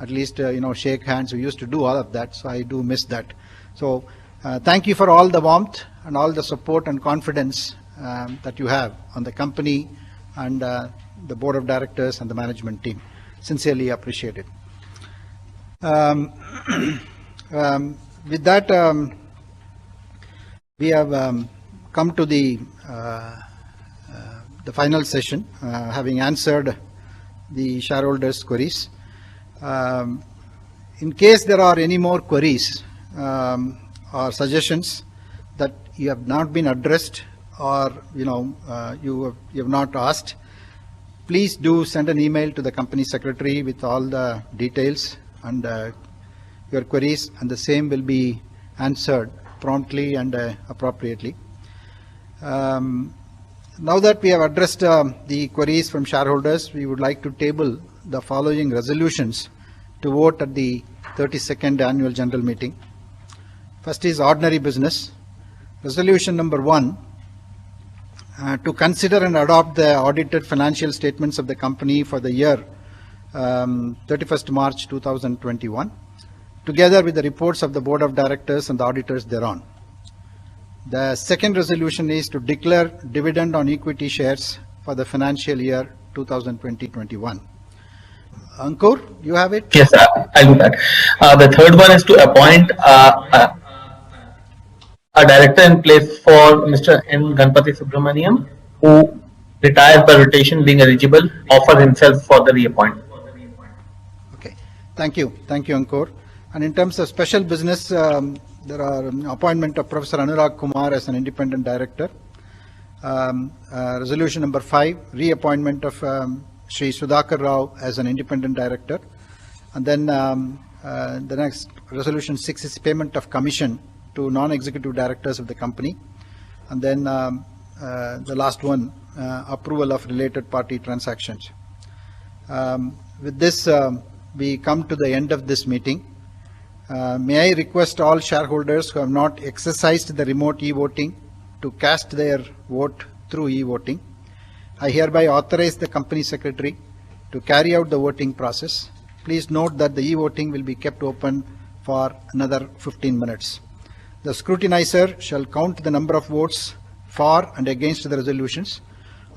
at least shake hands. We used to do all of that, so I do miss that. So thank you for all the warmth and all the support and confidence that you have on the company and the board of directors and the management team. Sincerely appreciate it. With that, we have come to the final session, having answered the shareholders' queries. In case there are any more queries or suggestions that you have not been addressed, or you have not asked, please do send an email to the company secretary with all the details and your queries, and the same will be answered promptly and appropriately. Now that we have addressed the queries from shareholders, we would like to table the following resolutions to vote at the 32nd annual general meeting. First is ordinary business. Resolution number 1, to consider and adopt the audited financial statements of the company for the year 31st March 2021, together with the reports of the board of directors and the auditors thereon. The second resolution is to declare dividend on equity shares for the financial year 2020-21. Ankur, you have it? Yes, I'll do that. The third one is to appoint a director in place for Mr. N. Ganpati Subramaniam, who retires by rotation, being eligible, offers himself for the reappointment. Okay, thank you, Ankur. And in terms of special business, there are appointment of Professor Anurag Kumar as an independent director, Resolution number 5, reappointment of Sri Sudhakar Rao as an independent director. And then the next resolution 6 is payment of commission to non-executive directors of the company. And then the last one, approval of related party transactions. With this, we come to the end of this meeting. May I request all shareholders who have not exercised the remote e-voting to cast their vote through e-voting. I hereby authorize the company secretary to carry out the voting process. Please note that the e-voting will be kept open for another 15 minutes. The scrutinizer shall count the number of votes for and against the resolutions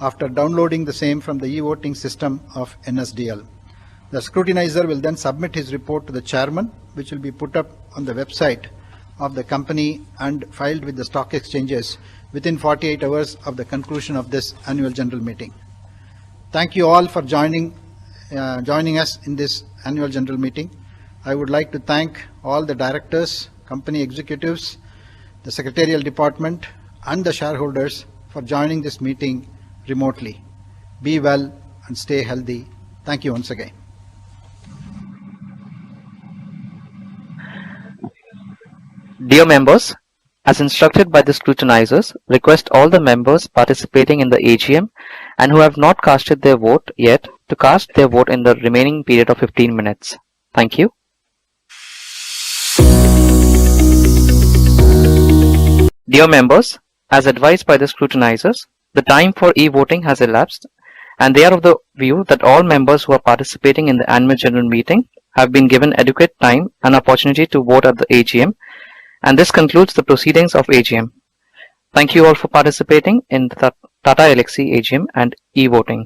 after downloading the same from the e-voting system of NSDL. The scrutinizer will then submit his report to the chairman, which will be put up on the website of the company and filed with the stock exchanges within 48 hours of the conclusion of this annual general meeting. Thank you all for joining us in this annual general meeting. I would like to thank all the directors, company executives, the secretarial department, and the shareholders for joining this meeting remotely. Be well and stay healthy. Thank you once again. Dear members, as instructed by the scrutinizers, request all the members participating in the AGM and who have not casted their vote yet to cast their vote in the remaining period of 15 minutes. Thank you. Dear members, as advised by the scrutinizers, the time for e-voting has elapsed and they are of the view that all members who are participating in the annual general meeting have been given adequate time and opportunity to vote at the AGM, and this concludes the proceedings of AGM. Thank you all for participating in the Tata Elxsi AGM and e-voting.